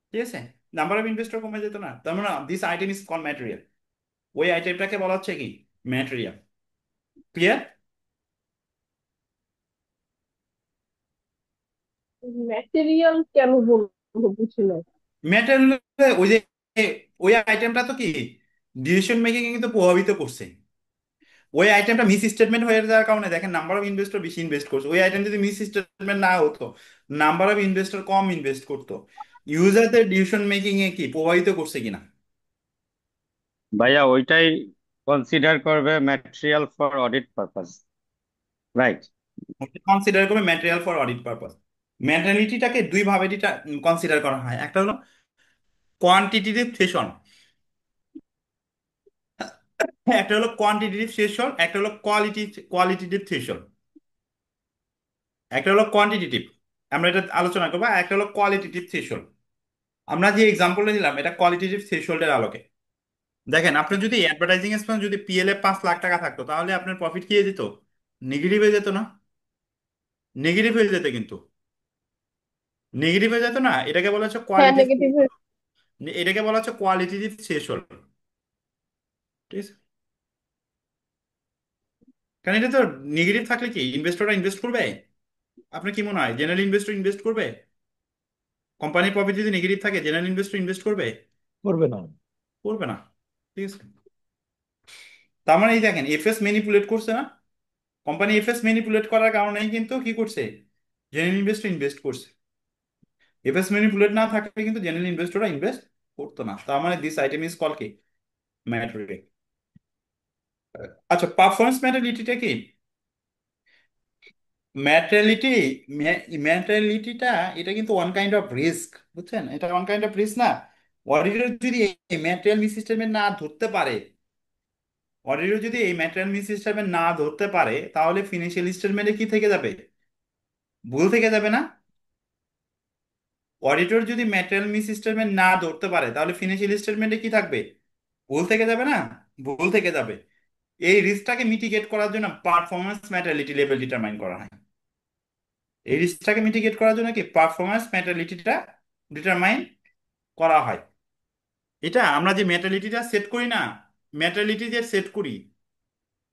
ঠিক আছে, নাম্বার অফ ইনভেস্টর কমে যেত না, তার মানে this item is call material, ওই আইটেমটাকে বলা হচ্ছে কি, ম্যাটেরিয়াল। ক্লিয়ার? ম্যাটেরিয়াল কেন বলবো, বুঝি না। ম্যাটেরিয়াল, ওই যে ওই আইটেমটা তো কি ডিসিশন মেকিং এ কিন্তু প্রভাবিত করছে। ওই আইটেমটা মিস স্টেটমেন্ট হয়ে যাওয়ার কারণে দেখেন নাম্বার অফ ইনভেস্টর বেশি ইনভেস্ট করছে, ওই আইটেম যদি মিস স্টেটমেন্ট না হতো, number of investor com invest করতো। ইউজারদের ডিসিশন মেকিং এ কি প্রভাবিত করছে কিনা? ভাইয়া ওইটাই কনসিডার করবে material for audit purpose, right? Consider করবে ম্যাটেরিয়াল ফর অডিট পারপাস। ম্যাটেরিয়ালিটিটাকে দুই ভাবে কনসিডার করা হয়, একটা হলো কোয়ান্টিটেটিভ থ্রেশহোল্ড, একটা হলো কোয়ান্টিটেটিভ থ্রেশহোল্ড, একটা হলো কোয়ালিটেটিভ থ্রেশহোল্ড। একটা হলো কোয়ান্টিটেটিভ, আমরা এটা আলোচনা করবো, আর একটা হলো কোয়ালিটেটিভ থ্রেশহোল্ড। আমরা যে এক্সাম্পলটা দিলাম এটা কোয়ালিটেটিভ থ্রেশহোল্ডের আলোকে। দেখেন, আপনার যদি অ্যাডভার্টাইজিং এক্সপেন্স যদি পিএল এ 5 লাখ টাকা থাকতো, তাহলে আপনার প্রফিট কি হয়ে যেত? নেগেটিভ হয়ে যেত না? নেগেটিভ হয়ে যেত কিন্তু, নেগেটিভ হয়ে যেত না, এটাকে বলা হচ্ছে হ্যাঁ, কোয়ালিটিভ, নেগেটিভ। এটাকে বলা হচ্ছে কোয়ালিটেটিভ থ্রেশহোল্ড। ঠিক আছে, কারণ এটা তো নেগেটিভ থাকলে কি ইনভেস্টররা ইনভেস্ট করবে? আপনার কি মনে হয় জেনারেল ইনভেস্টর ইনভেস্ট করবে? কোম্পানির প্রফিট যদি নেগেটিভ থাকে, জেনারেল ইনভেস্টর ইনভেস্ট করবে? করবে না। করবে না। ঠিক আছে, তার মানে এই দেখেন এফএস ম্যানিপুলেট করছে না, কোম্পানি এফএস ম্যানিপুলেট করার কারণেই কিন্তু কি করছে, জেনারেল ইনভেস্টর ইনভেস্ট করছে। এফএস ম্যানিপুলেট না থাকলে কিন্তু জেনারেল ইনভেস্টররা ইনভেস্ট করতো না। তার মানে দিস আইটেম ইজ কল কি, ম্যাটেরিয়াল। আচ্ছা, পারফরমেন্স ম্যাটেরিয়ালিটিটা কি? ম্যাটেরিয়ালিটি, ম্যাটেরিয়ালিটিটা এটা কিন্তু ওয়ান কাইন্ড অফ রিস্ক, বুঝছেন? এটা ওয়ান কাইন্ড অফ রিস্ক না। অডিটর যদি এই ম্যাটেরিয়াল মিস স্টেটমেন্ট না ধরতে পারে, অডিটর যদি এই ম্যাটেরিয়াল মিস স্টেটমেন্ট না ধরতে পারে, তাহলে ফিনান্সিয়াল স্টেটমেন্টে কি থেকে যাবে, ভুল থেকে যাবে না? অডিটর যদি ম্যাটেরিয়াল মিস স্টেটমেন্ট না ধরতে পারে, তাহলে ফিনান্সিয়াল স্টেটমেন্টে কি থাকবে, ভুল থেকে যাবে না? ভুল থেকে যাবে। এই রিস্কটাকে মিটিগেট করার জন্য পারফরমেন্স ম্যাটেরিয়ালিটি লেভেল ডিটারমাইন করা হয়। এই রিস্কটাকে মিটিগেট করার জন্য কি পারফরমেন্স ম্যাটেরিয়ালিটিটা ডিটারমাইন করা হয়। এটা আমরা যে ম্যাটেরিয়ালিটিটা সেট করি না, ম্যাটেরিয়ালিটি যে সেট করি,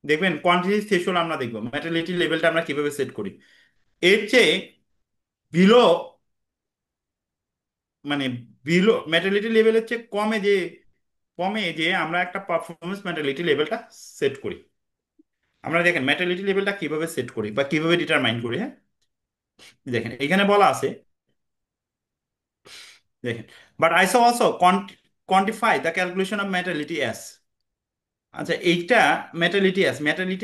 দেখবেন কোয়ান্টিটি থ্রেশহোল্ড আমরা দেখবো ম্যাটেরিয়ালিটি লেভেলটা আমরা কিভাবে সেট করি। এর চেয়ে বিলো, মানে বিলো ম্যাটেরিয়ালিটি লেভেলের চেয়ে কমে যে আমরা একটা পারফরমেন্স ম্যাটেরিয়ালিটি লেভেলটা সেট করি। আমরা দেখেন ম্যাটেরিয়ালিটি লেভেলটা কিভাবে সেট করি বা কিভাবে ডিটারমাইন করি, হ্যাঁ, দেখেন এখানে বলা আছে দেখেন, বাট আইসো also quantify the calculation of mortality as. আচ্ছা, এইটা মেটালিটি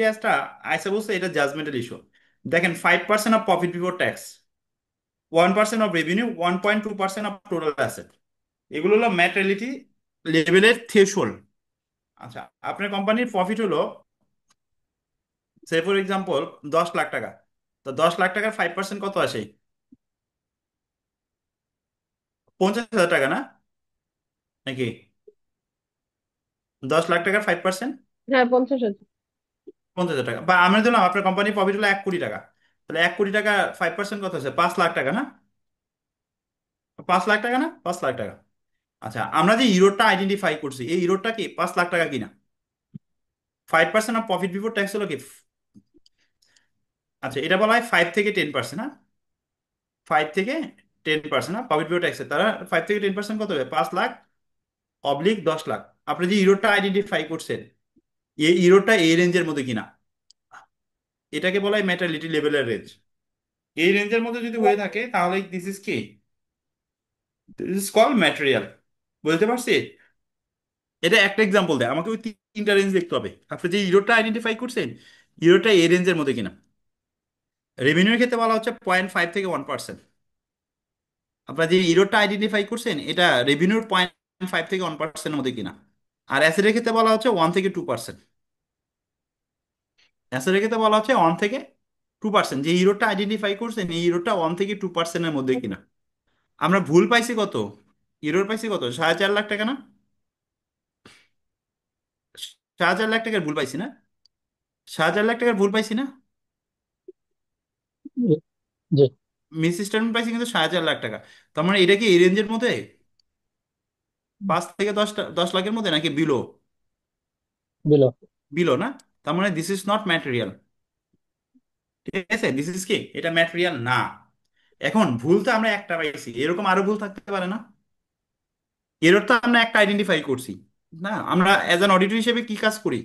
অ্যাসটা আইসো বলছে এটা জাজমেন্টাল ইস্যু। দেখেন, 5% of profit before tax, 1% of revenue, 1.2% of total asset, এগুলো হলো ম্যাটেরিয়ালিটি লেভেলের থ্রেশহোল্ড। আচ্ছা, আপনার কোম্পানির প্রফিট হলো সে ফর এক্সাম্পল 10 লাখ টাকা। তো 10 লাখ টাকার 5% কত আসে? 50,000 টাকা না? নাকি 10 লাখ টাকার 5%? হ্যাঁ, 50,000। 50,000 টাকা। বা আমরা দিলাম আপনার কোম্পানির প্রফিট হলো 1 কোটি টাকা, তাহলে 1 কোটি টাকা 5% কত আছে? 5 লাখ টাকা না? 5 লাখ টাকা না? 5 লাখ টাকা। আচ্ছা, আমরা যে ইউরোটা আইডেন্টিফাই করছি, এই ইউরোটা কি 5 লাখ টাকা কিনা? 5% অফ প্রফিট বিফোর ট্যাক্স হলো কি? আচ্ছা, এটা বলা হয় 5 থেকে 10%, হ্যাঁ? 5 থেকে 10%, না প্রফিট বিফোর ট্যাক্সে তারা 5 থেকে 10% কত হবে? 5 লাখ অবলিক 10 লাখ। আপনি যে ইউরোটা আইডেন্টিফাই করছেন, এই ইউরোটা এই রেঞ্জের মধ্যে কিনা, এটাকে বলা হয় ম্যাটারিলিটি লেভেলের রেঞ্জ। এই রেঞ্জের মধ্যে যদি হয়ে থাকে তাহলে দিস ইজ কি, দিস ইজ কল ম্যাটেরিয়াল। বুঝতে পারছি? এটা একটা এক্সাম্পল দেয়, আমাকে ওই তিনটা রেঞ্জ দেখতে হবে। আপনি যে ইউরোটা আইডেন্টিফাই করছেন, ইউরোটা এই রেঞ্জের মধ্যে কিনা। রেভিনিউর ক্ষেত্রে বলা হচ্ছে 0.5 থেকে 1%। আপনার যে ইউরোটা আইডেন্টিফাই করছেন, এটা রেভিনিউর 0.5 থেকে 1%-এর মধ্যে কিনা। আর অ্যাসেটের ক্ষেত্রে বলা হচ্ছে 1 থেকে 2%। অ্যাসেটের ক্ষেত্রে বলা হচ্ছে 1 থেকে 2%। যে ইউরোটা আইডেন্টিফাই করছেন, এই ইউরোটা 1 থেকে 2%-এর মধ্যে কিনা। আমরা ভুল পাইছি কত? ইউরোর পাইছি কত? 4.5 লাখ টাকা না? 4.5 লাখ টাকার ভুল পাইছি না? 4.5 লাখ টাকার ভুল পাইছি না? জি। জি। মিস স্টেটমেন্ট পাইছি কিন্তু 4.5 লাখ টাকা। তার মানে এটা কি এই রেঞ্জের মধ্যে, 5 থেকে 10 লাখের মধ্যে, নাকি বিলো? বিলো। বিলো না? তার মানে দিস ইজ নট ম্যাটেরিয়াল। ঠিক আছে, দিস ইজ কি, এটা ম্যাটেরিয়াল না। এখন ভুল তো আমরা একটা পাইছি, এরকম আরো ভুল থাকতে পারে না? এরর তো আমরা একটা আইডেন্টিফাই করছি না? আমরা অ্যাজ অ্যান অডিটর হিসেবে কি কাজ করি?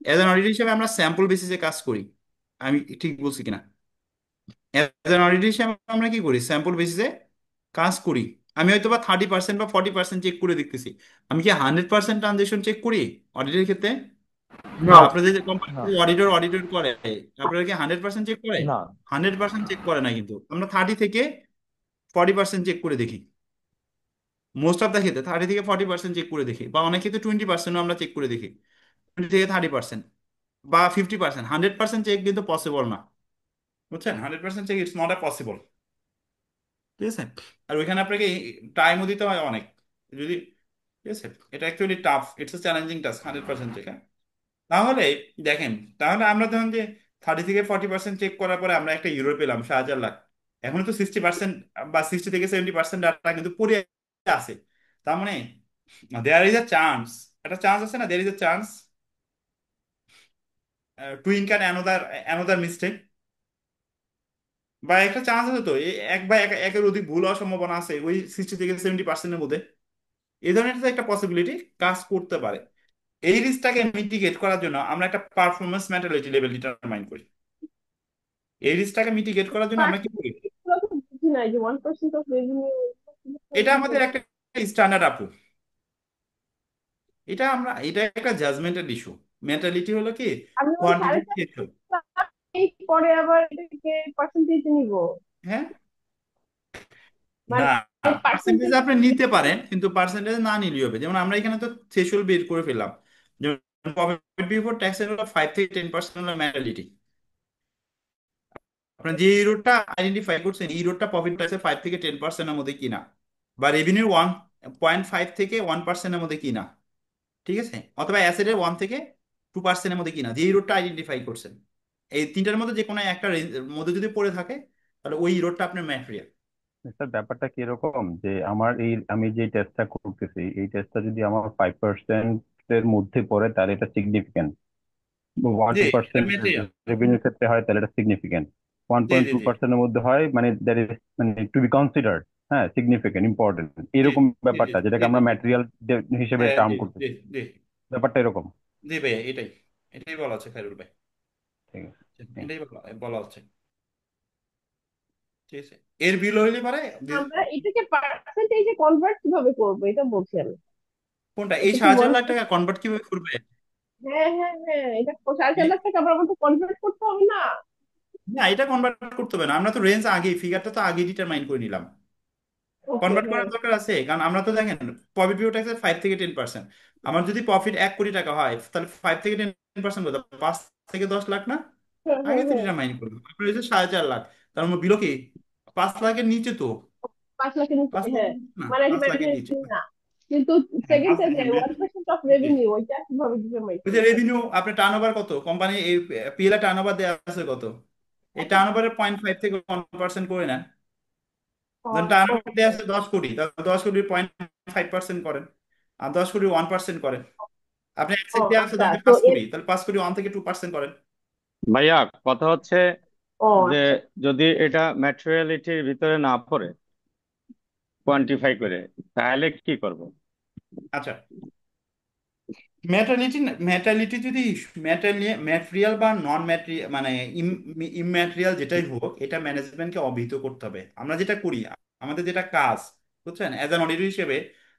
অ্যাজ অ্যান অডিটর হিসেবে আমরা স্যাম্পল বেসিসে কাজ করি। আমি ঠিক বলছি কিনা? অ্যাজ অ্যান অডিটর হিসেবে আমরা কি করি? স্যাম্পল বেসিসে কাজ করি। আমি হয়তো বা 30% বা 40% চেক করে দেখতেছি। আমি কি 100% ট্রানজেকশন চেক করি অডিটের ক্ষেত্রে? বা না। আপনাদের যে কোম্পানি না। অডিটর অডিটর করে, আপনারা কি 100% চেক করে? না। 100% চেক করে না, কিন্তু আমরা 30 থেকে 40% চেক করে দেখি। মোস্ট অফ দ্য ক্ষেত্রে 30 থেকে 40% চেক করে দেখি, বা অনেক ক্ষেত্রে 20%ও আমরা চেক করে দেখি। 20 থেকে 30% বা 50%, 100% চেক কিন্তু পসিবল না। বুঝছেন? 100% check it's not a possible. ঠিক আছে? আর ওইখানে আপনাকে টাইমও দিতে হয় অনেক। যদি, ঠিক আছে, এটা actually tough, it's a challenging task 100% check. হ্যাঁ, তাহলে দেখেন, তাহলে আমরা ধরুন যে 30 থেকে 40% চেক করার পরে আমরা একটা ইউরো পেলাম 4.5 লাখ। এখন তো 60% বা 60 থেকে 70% ডাটা কিন্তু পড়ে আছে। তার মানে দেয়ার ইজ এ চান্স, একটা চান্স আছে না, there is a chance to incur another another mistake. বা একটা চান্স আছে তো, এক বা একের অধিক ভুল হওয়ার সম্ভাবনা আছে ওই 60 থেকে 70%-এর মধ্যে। এই ধরনের তো একটা পসিবিলিটি কাজ করতে পারে। এই রিস্কটাকে মিটিগেট করার জন্য আমরা একটা পারফরমেন্স ম্যাটারিয়ালিটি লেভেল ডিটারমাইন করি। এই রিস্কটাকে মিটিগেট করার জন্য আমরা কি করি? এগুলো তো বুঝি নাই যে 1% অফ রেভিনিউ এটা আমাদের একটা স্ট্যান্ডার্ড আপু। এটা একটা জাজমেন্টাল ইস্যু। মেন্টালিটি হলো কি, আমি ওই সাড়ে কোয়ান্টিটি চার চেক। লাখ পরে আবার এটাকে পার্সেন্টেজ নিব, হ্যাঁ, না, মানে পার্সেন্টেজ পার্সেন্টেজ। আপনি নিতে পারেন, কিন্তু পার্সেন্টেজ না নিলেই হবে। যেমন আমরা এখানে তো থ্রেশহোল্ড বের করে ফেললাম। যেমন প্রফিট বিফোর ট্যাক্সের হলো 5 থেকে 10% হলো মেন্টালিটি। আপনার যে ইউরোটা আইডেন্টিফাই করছেন, এই ইউরোটা প্রফিট ট্যাক্সের 5 থেকে 10%-এর মধ্যে কিনা, বা রেভিনিউর 1.5 থেকে 1%-এর মধ্যে কিনা। ঠিক আছে? অথবা অ্যাসেটের 1 থেকে 2%-এর মধ্যে কিনা, যে ইউরোটা আইডেন্টিফাই করছেন। এই তিনটার মধ্যে যে কোনো একটা মধ্যে যদি পড়ে থাকে, তাহলে ওই ইউরোটা আপনার ম্যাটেরিয়াল। স্যার ব্যাপারটা কিরকম যে আমার এই আমি যে টেস্টটা করতেছি এই টেস্টটা যদি আমার 5% এর মধ্যে পড়ে তাহলে এটা সিগনিফিকেন্ট। ওয়ান জি, টু এটা পার্সেন্ট ম্যাটেরিয়াল। রেভিনিউর ক্ষেত্রে হয় তাহলে এটা সিগনিফিকেন্ট। ওয়ান জি পয়েন্ট জি টু জি পার্সেন্টের মধ্যে হয় মানে দ্যাট ইজ মানে টু বি কনসিডার্ড, হ্যাঁ সিগনিফিকেন্ট ইম্পর্টেন্ট জি এরকম জি জি ব্যাপারটা জি যেটাকে জি আমরা জি। ম্যাটেরিয়াল হিসেবে হ্যাঁ, টার্ম জি জি করতেছি। জি ব্যাপারটা এরকম। জি ভাইয়া, এটাই এটাই বলা আছে খায়রুল ভাই। ঠিক আছে। এটাই বলা বলা হচ্ছে। ঠিক আছে, এর বিল হইলে পারে আমরা এটাকে পার্সেন্টেজে কনভার্ট কিভাবে করবো এটা বলছি আমি। কোনটা এই এটা কি 4,500,000 টাকা কনভার্ট কিভাবে করবে? হ্যাঁ হ্যাঁ হ্যাঁ, এটা 4,500,000 টাকা আবার আমাদের কনভার্ট করতে হবে না? না, এটা কনভার্ট করতে হবে না, আমরা তো রেঞ্জ আগেই ফিগারটা তো আগে ডিটারমাইন করে নিলাম। ওকে, কনভার্ট হ্যাঁ। করার দরকার আছে, কারণ আমরা তো দেখেন প্রফিট বিফোর ট্যাক্সের 5 থেকে 10%। আমার যদি প্রফিট 1 কোটি টাকা হয় তাহলে 5 থেকে 10% কত, 5 থেকে 10 লাখ না? হ্যাঁ আগে হ্যাঁ তো হ্যাঁ। ডিটারমাইন করবো, আপনার হচ্ছে 4,500,000, তার মানে বিলো কি 5 লাখের নিচে তো, 5 লাখের নিচে, 5 লাখের হ্যাঁ। নিচে না, মানে এটা 5 লাখের নিচে। ম্যাটেরিয়াল না, কিন্তু হ্যাঁ সেকেন্ডে যে 1% অফ রেভিনিউ ওইটা কিভাবে ডিটারমাইন ওই যে করবো? রেভিনিউ, আপনার টার্নওভার কত কোম্পানি, এই পিএল টার্নওভার দেওয়া আছে কত, এই টার্নওভারের 0.5 থেকে 1% করে নেন। ধরেন টার্নওভার দেওয়া ওকে। আছে 10 কোটি, তাহলে 10 কোটির 0.5% করেন, আর 10 কোটির 1% করেন। আপনি ও অ্যাসেট দেওয়া আছে আচ্ছা, ধরেন যে তো 5 কোটি, তাহলে 5 কোটি 1 থেকে 2% করেন। ভাইয়া কথা হচ্ছে ও যে আচ্ছা। যদি এটা ম্যাটেরিয়ালিটির ভিতরে না পড়ে কোয়ান্টিফাই করে, তাহলে কি করব? আচ্ছা, ম্যাটালিটি যদি ম্যাটেরিয়াল বা নন ম্যাটেরিয়াল মানে ইমম্যাটেরিয়াল যেটাই হোক, এটা ম্যানেজমেন্টকে অবহিত করতে হবে। আমরা যেটা করি, আমাদের যেটা কাজ, বুঝছেন, অ্যাজ অ্যান অডিটর হিসেবে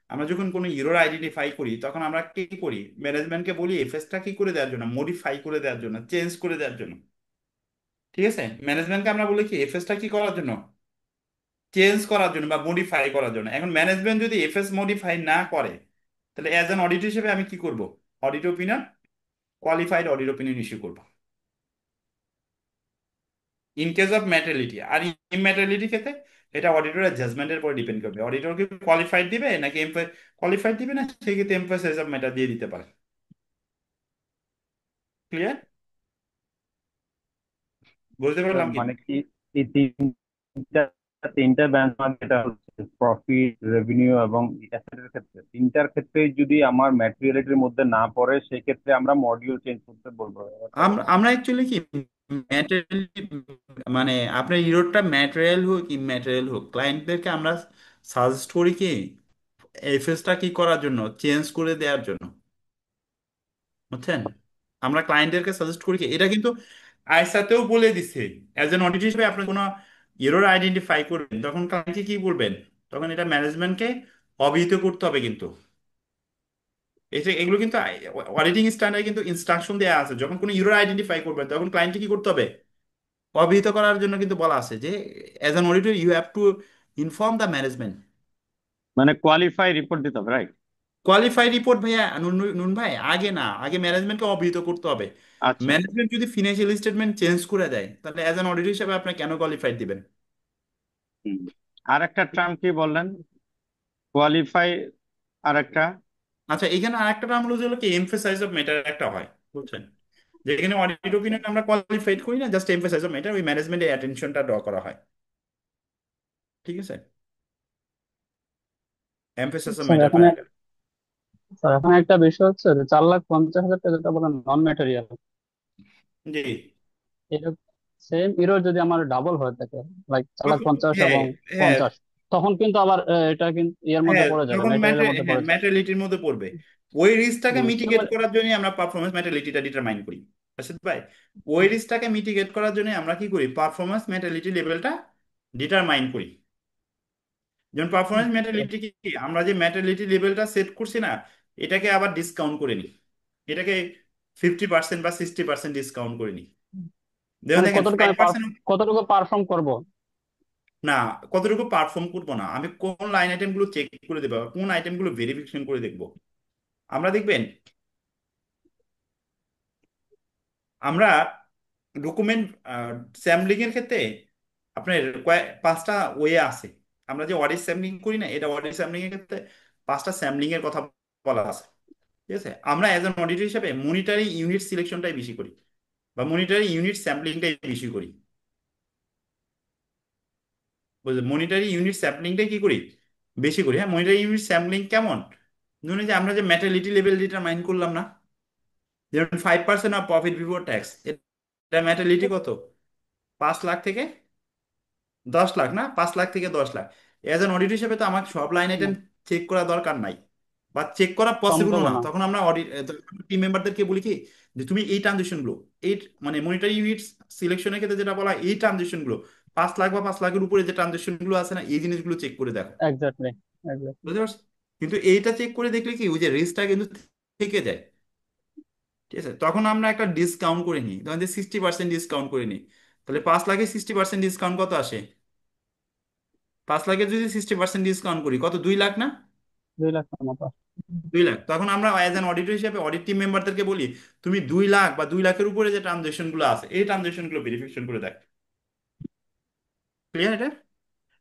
আমরা যখন কোনো ইরর আইডেন্টিফাই করি তখন আমরা কি করি, ম্যানেজমেন্টকে বলি এফএসটা কি করে দেওয়ার জন্য, মডিফাই করে দেওয়ার জন্য, চেঞ্জ করে দেওয়ার জন্য। ঠিক আছে, ম্যানেজমেন্টকে আমরা বলি কি এফএসটা কি করার জন্য, চেঞ্জ করার জন্য বা মডিফাই করার জন্য। এখন ম্যানেজমেন্ট যদি এফএস মডিফাই না করে, তাহলে অ্যাজ অ্যান অডিটর হিসেবে আমি কি করব, audit opinion, qualified audit opinion issue করব ইন কেস অফ ম্যাটেরিয়ালিটি। আর ইম্যাটেরিয়ালিটি ক্ষেত্রে এটা অডিটরের জাজমেন্টের উপর ডিপেন্ড করবে, অডিটর কি কোয়ালিফাইড দিবে নাকি কোয়ালিফাইড দিবে না, সেক্ষেত্রে এমফাসাইজ অফ ম্যাটার দিয়ে দিতে পারে। ক্লিয়ার? বুঝতে পারলাম কি না? মানে কি এই তিনটা তিনটা বেঞ্চমার্ক, যেটা হচ্ছে প্রফিট, রেভিনিউ এবং অ্যাসেটের ক্ষেত্রে, তিনটার ক্ষেত্রে যদি আমার ম্যাটেরিয়ালিটির মধ্যে না পড়ে সেক্ষেত্রে আমরা মডিউল চেঞ্জ করতে বলবো, ব্যাপারটা আমরা এরকম। আমরা অ্যাকচুয়ালি কি ম্যাটেরিয়াল, মানে আপনার ইউরোটা ম্যাটেরিয়াল হোক ইম্যাটেরিয়াল হোক, ক্লায়েন্টদেরকে আমরা সাজেস্ট করি কি এফএসটা কি করার জন্য, চেঞ্জ করে দেওয়ার জন্য। বুঝছেন, আমরা ক্লায়েন্টদেরকে সাজেস্ট করি কি, এটা কিন্তু আইসাতেও বলে দিছে, অ্যাজ এন অডিট হিসেবে আপনি কোনো এরর আইডেন্টিফাই করবেন তখন ক্লায়েন্টকে কি বলবেন, তখন এটা ম্যানেজমেন্টকে অবহিত করতে হবে কিন্তু। এগুলো কিন্তু অডিটিং স্ট্যান্ডার্ডে কিন্তু ইনস্ট্রাকশন দেওয়া আছে, যখন কোনো এরর আইডেন্টিফাই করবেন তখন ক্লায়েন্টকে কি করতে হবে, অবহিত করার জন্য কিন্তু বলা আছে যে as an auditor you have to inform the management. মানে কোয়ালিফাই রিপোর্ট দিতে হবে, রাইট? কোয়ালিফাই রিপোর্ট ভাইয়া, নুন নুন ভাই, আগে না, আগে ম্যানেজমেন্টকে অবহিত করতে হবে। আচ্ছা। ম্যানেজমেন্ট যদি ফিনান্সিয়াল স্টেটমেন্ট চেঞ্জ করে দেয় তাহলে অ্যাজ অ্যান অডিটর হিসেবে আপনি কেন কোয়ালিফাইড দিবেন? হুম। আর একটা টার্ম কি বললেন? কোয়ালিফাই, আর একটা? আচ্ছা, এখানে আরেকটা নাম হলো কি এমফেসাইজ অফ ম্যাটার একটা হয়, বুঝছেন, যেখানে অডিট ওপিনিয়ন আমরা কোয়ালিফাইড করি না, জাস্ট এমফেসাইজ অফ ম্যাটার, ওই ম্যানেজমেন্টের অ্যাটেনশনটা ড্র করা হয়। ঠিক আছে, এমফেসাইজ অফ স্যার ম্যাটার এখানে হয় এটা। স্যার এখানে একটা বিষয় হচ্ছে যে 4,50,000 টাকা যেটা বলেন নন ম্যাটেরিয়াল, জি, এটা সেম ইরো যদি আমার ডাবল হয়ে থাকে, লাইক 4,50,000 হ্যাঁ এবং হ্যাঁ 50, তখন কিন্তু আবার এটা কিন্তু ইয়ের মধ্যে হ্যাঁ, পড়ে যাবে, তখন ম্যাটেরিয়ালের মধ্যে পড়ে যাবে। ম্যাটারলিটির মধ্যে পড়বে। ওই রিস্কটাকে বুঝতে মিটিগেট পারে। করার জন্য আমরা পারফরমেন্স ম্যাটারলিটিটা ডিটারমাইন করি। আচ্ছা ভাই, ওই রিস্কটাকে মিটিগেট করার জন্য আমরা কি করি, পারফরমেন্স ম্যাটারলিটি লেভেলটা ডিটারমাইন করি। যেমন পারফরমেন্স ম্যাটারলিটি কি, আমরা যে ম্যাটারলিটি লেভেলটা সেট করছি না, এটাকে আবার ডিসকাউন্ট করে নিই, এটাকে 50% বা 60% ডিসকাউন্ট করে নিই। দেখুন মানে দেখেন কতটুকু ফাইভ আমি পার্সেন্ট কতটুকু পারফর্ম করব? না, কতটুকু পারফর্ম করবো না, আমি কোন লাইন আইটেম গুলো চেক করে দেবো, কোন আইটেম গুলো ভেরিফিকেশন করে দেখবো। আমরা দেখবেন আমরা ডকুমেন্ট স্যাম্পলিং এর ক্ষেত্রে আপনার কয়েক 5টা ওয়ে আছে। আমরা যে অডিট স্যাম্পলিং করি না, এটা অডিট স্যাম্পলিং এর ক্ষেত্রে 5টা স্যাম্পলিং এর কথা বলা আছে। ঠিক আছে, আমরা অ্যাজ এন অডিটর হিসেবে মনিটারি ইউনিট সিলেকশনটাই বেশি করি বা মনিটারি ইউনিট স্যাম্পলিংটাই বেশি করি। বুঝলেন, মনিটারি ইউনিট স্যাম্পলিংটাই কি করি, বেশি করি। হ্যাঁ, মনিটারি ইউনিট স্যাম্পলিং কেমন, ধরুন এই যে আমরা যে ম্যাটারলিটি লেভেল যেটা মাইন্ড করলাম না, যেমন 5% অফ প্রফিট বিফোর ট্যাক্স, এটা ম্যাটারলিটি কত, 5 লাখ থেকে 10 লাখ না, 5 লাখ থেকে 10 লাখ। এজ অ্যান অডিট হিসেবে তো আমার সব লাইন আইটেম চেক করা দরকার নাই বা চেক করা পসিবলও সম্ভব না, না। তখন আমরা অডিট টিম মেম্বারদেরকে বলি কি যে তুমি এই ট্রানজেকশন গুলো, এই মানে মনিটারি ইউনিট সিলেকশনের ক্ষেত্রে যেটা বলা হয়, এই ট্রানজেকশন গুলো 5 লাখ বা 5 লাখের উপরে যে ট্রানজেকশন গুলো আছে না, এই জিনিসগুলো চেক করে দেখো। Exactly, exactly. বুঝতে পারছো? কিন্তু এইটা চেক করে দেখলে কি ওই যে রিস্কটা কিন্তু থেকে যায়। ঠিক আছে, তখন আমরা একটা ডিসকাউন্ট করে নিই, ধরেন যে 60% ডিসকাউন্ট করে নিই। তাহলে 5 লাখে 60% ডিসকাউন্ট কত আসে? 5 লাখে যদি 60% ডিসকাউন্ট করি, কত, 2 লাখ না? 2 লাখ মতো। 2 লাখ। তখন আমরা অ্যাজ অ্যান অডিটর হিসেবে অডিট টিম মেম্বারদেরকে বলি, তুমি 2 লাখ বা 2 লাখের উপরে যে ট্রানজেকশন গুলো আছে এই ট্রানজেকশন গুলো ভেরিফিকেশন করে দেখ। ক্লিয়ার এটা?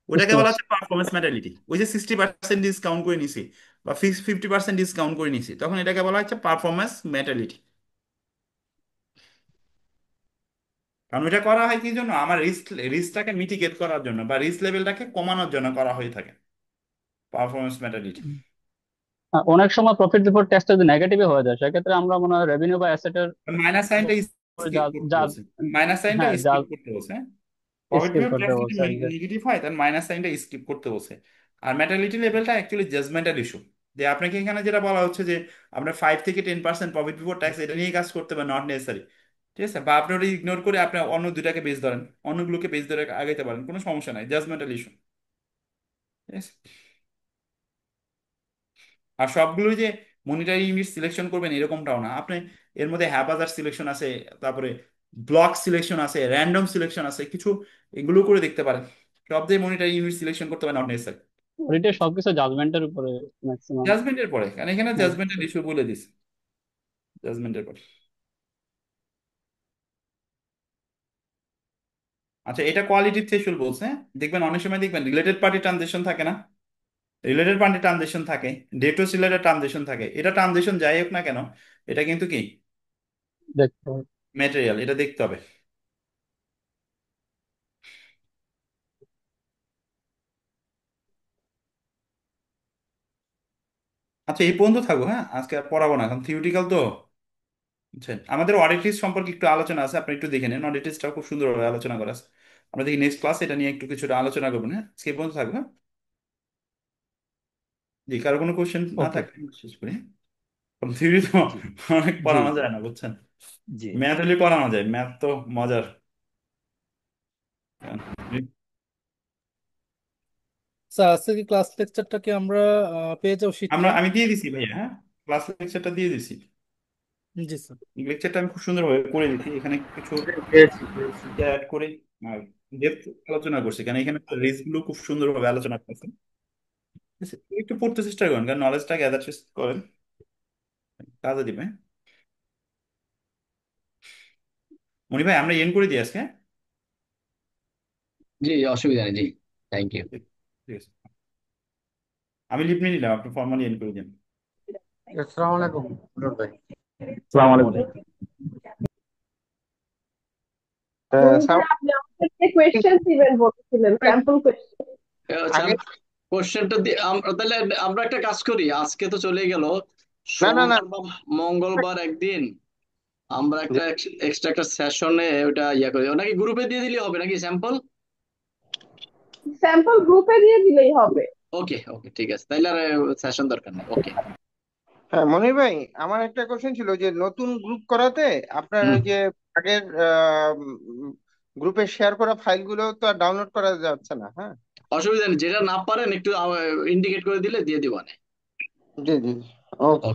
ওটাকে বুঝতে বলা পারছি। হচ্ছে পারফরমেন্স ম্যাটালিটি। ওই যে 60% ডিসকাউন্ট করে নিছি বা 50% ডিসকাউন্ট করে নিছি, তখন এটাকে বলা হচ্ছে পারফরমেন্স ম্যাটালিটি। কারণ এটা করা হয় কি জন্য? আমার রিস্কটাকে মিটিগেট করার জন্য বা রিস্ক লেভেলটাকে কমানোর জন্য করা হয়ে থাকে পারফরমেন্স ম্যাটালিটি। অনেক সময় প্রফিট বিফোর ট্যাক্স যদি নেগেটিভ হয়ে যায়, সেক্ষেত্রে আমরা মনে হয় রেভিনিউ বা অ্যাসেটের মাইনাস সাইনটা যা স্কিপ করতে যা বলছে। মাইনাস সাইনটা হ্যাঁ, যা স্কিপ করতে বলছে। প্রফিট স্কিপ বিফোর করতে ট্যাক্স যদি বলছে exactly। নেগেটিভ হয় তাহলে মাইনাস সাইনটা স্কিপ করতে বলছে। আর ম্যাটালিটি লেভেলটা অ্যাকচুয়ালি জাজমেন্টাল ইস্যু। যে আপনাকে এখানে যেটা বলা হচ্ছে যে আপনার 5 থেকে 10% প্রফিট বিফোর ট্যাক্স এটা নিয়ে কাজ করতে হবে, নট নেসেসারি। ঠিক আছে, বা আপনি ওটা ইগনোর করে আপনি অন্য দুটাকে বেস ধরেন, অন্যগুলোকে বেস ধরে আগাইতে পারেন, কোনো সমস্যা নাই, জাজমেন্টাল ইস্যু। ঠিক আছে। আর সবগুলোই যে মনিটারি ইউনিট সিলেকশন করবেন এরকমটাও না। আপনি এর মধ্যে হ্যাপাজার্ড সিলেকশন আছে, তারপরে ব্লক সিলেকশন আছে, র্যান্ডম সিলেকশন আছে, কিছু এগুলো করে দেখতে পারেন। সব দিয়ে মনিটারি ইউনিট সিলেকশন করতে হবে নট নেসেসারি। অডিটের সবকিছু জাজমেন্টের উপরে ম্যাক্সিমাম। জাজমেন্টের পরে, কারণ এখানে হ্যাঁ। জাজমেন্টের ইস্যু বলে দিস, জাজমেন্টের পরে। আচ্ছা, এটা কোয়ালিটি থ্রেশহোল্ড বলছে, হ্যাঁ? দেখবেন অনেক সময় দেখবেন রিলেটেড পার্টি ট্রানজেকশন থাকে না, রিলেটেড পার্টি ট্রানজেকশন থাকে, ডেটস রিলেটেড ট্রানজেকশন থাকে, এটা ট্রানজেকশন যাই হোক না কেন, এটা কিন্তু কি দেখতে হবে। ম্যাটেরিয়াল, এটা দেখতে হবে। আচ্ছা, এই পর্যন্ত থাকবো, হ্যাঁ, আজকে আর পড়াবো না, এখন থিওরিটিক্যাল তো। বুঝছেন? আমাদের অডিটিস সম্পর্কে একটু আলোচনা আছে, আপনি একটু দেখে নেন, অডিটিসটা খুব সুন্দরভাবে আলোচনা করা আছে। আমরা দেখি নেক্সট ক্লাস এটা নিয়ে একটু কিছুটা আলোচনা করবো, হ্যাঁ, আজকে এই পর্যন্ত থাকবো, হ্যাঁ? জি, কারো কোনো কোশ্চেন না ওকে। থাকলে আমরা শেষ করি। থিওরি তো জি অনেক জি পড়ানো যায় না, বুঝছেন? জি ম্যাথ হলে পড়ানো যায়, ম্যাথ তো মজার। স্যার, আজকে কি ক্লাস লেকচারটা কি আমরা পেয়ে যাবো শীঘ্রই? আমি দিয়ে দিছি ভাইয়া, হ্যাঁ, ক্লাস লেকচারটা দিয়ে দিছি। জি স্যার। লেকচারটা আমি খুব সুন্দরভাবে করে দিচ্ছি, এখানে কিছু পেয়েছি পেয়েছি। অ্যাড করে আর ডেপথ আলোচনা করছি, কারণ এখানে রিস্ক গুলো খুব সুন্দরভাবে আলোচনা করছে। ঠিক আছে? একটু পড়তে চেষ্টা করেন, কারণ নলেজটা গ্যাদার করেন, কাজে দিবে। মনি ভাই, আমরা এন্ড করে দিই আজকে, হ্যাঁ? জি, অসুবিধা নেই, জি। Thank you. ঠিক ঠিক আছে, আমি লিভ নিয়ে নিলাম, আপনি ফর্মালি এন্ড করে দিন। আসসালামু আলাইকুম বিনোদ ভাই। আসসালামু আসসালামু আলাইকুম। আলাইকুম। মনির স্যার ভাই, আপনি আমাদেরকে কোয়েশ্চেন দিবেন বলেছিলেন, স্যাম্পল কোয়েশ্চেন। আগে কোশ্চেনটা দিয়ে আমরা তাহলে আমরা একটা কাজ করি, আজকে তো চলে গেল, না সোমবার বা মঙ্গলবার একদিন আমরা একটা এক্সট্রা একটা সেশনে ওটা ইয়া করি, নাকি গ্রুপে দিয়ে দিলে হবে নাকি স্যাম্পল? স্যাম্পল গ্রুপে দিয়ে দিলেই হবে। ওকে ওকে, ঠিক আছে, তাইলে আর সেশন দরকার নেই। ওকে। হ্যাঁ মনির ভাই, আমার একটা কোশ্চেন ছিল যে নতুন গ্রুপ করাতে আপনার হুম। ওই যে আগের গ্রুপে শেয়ার করা ফাইলগুলো তো আর ডাউনলোড করা যাচ্ছে না। হ্যাঁ অসুবিধা নেই, যেটা না পারেন একটু ইন্ডিকেট করে দিলে দিয়ে দিব। জি জি। ওকে।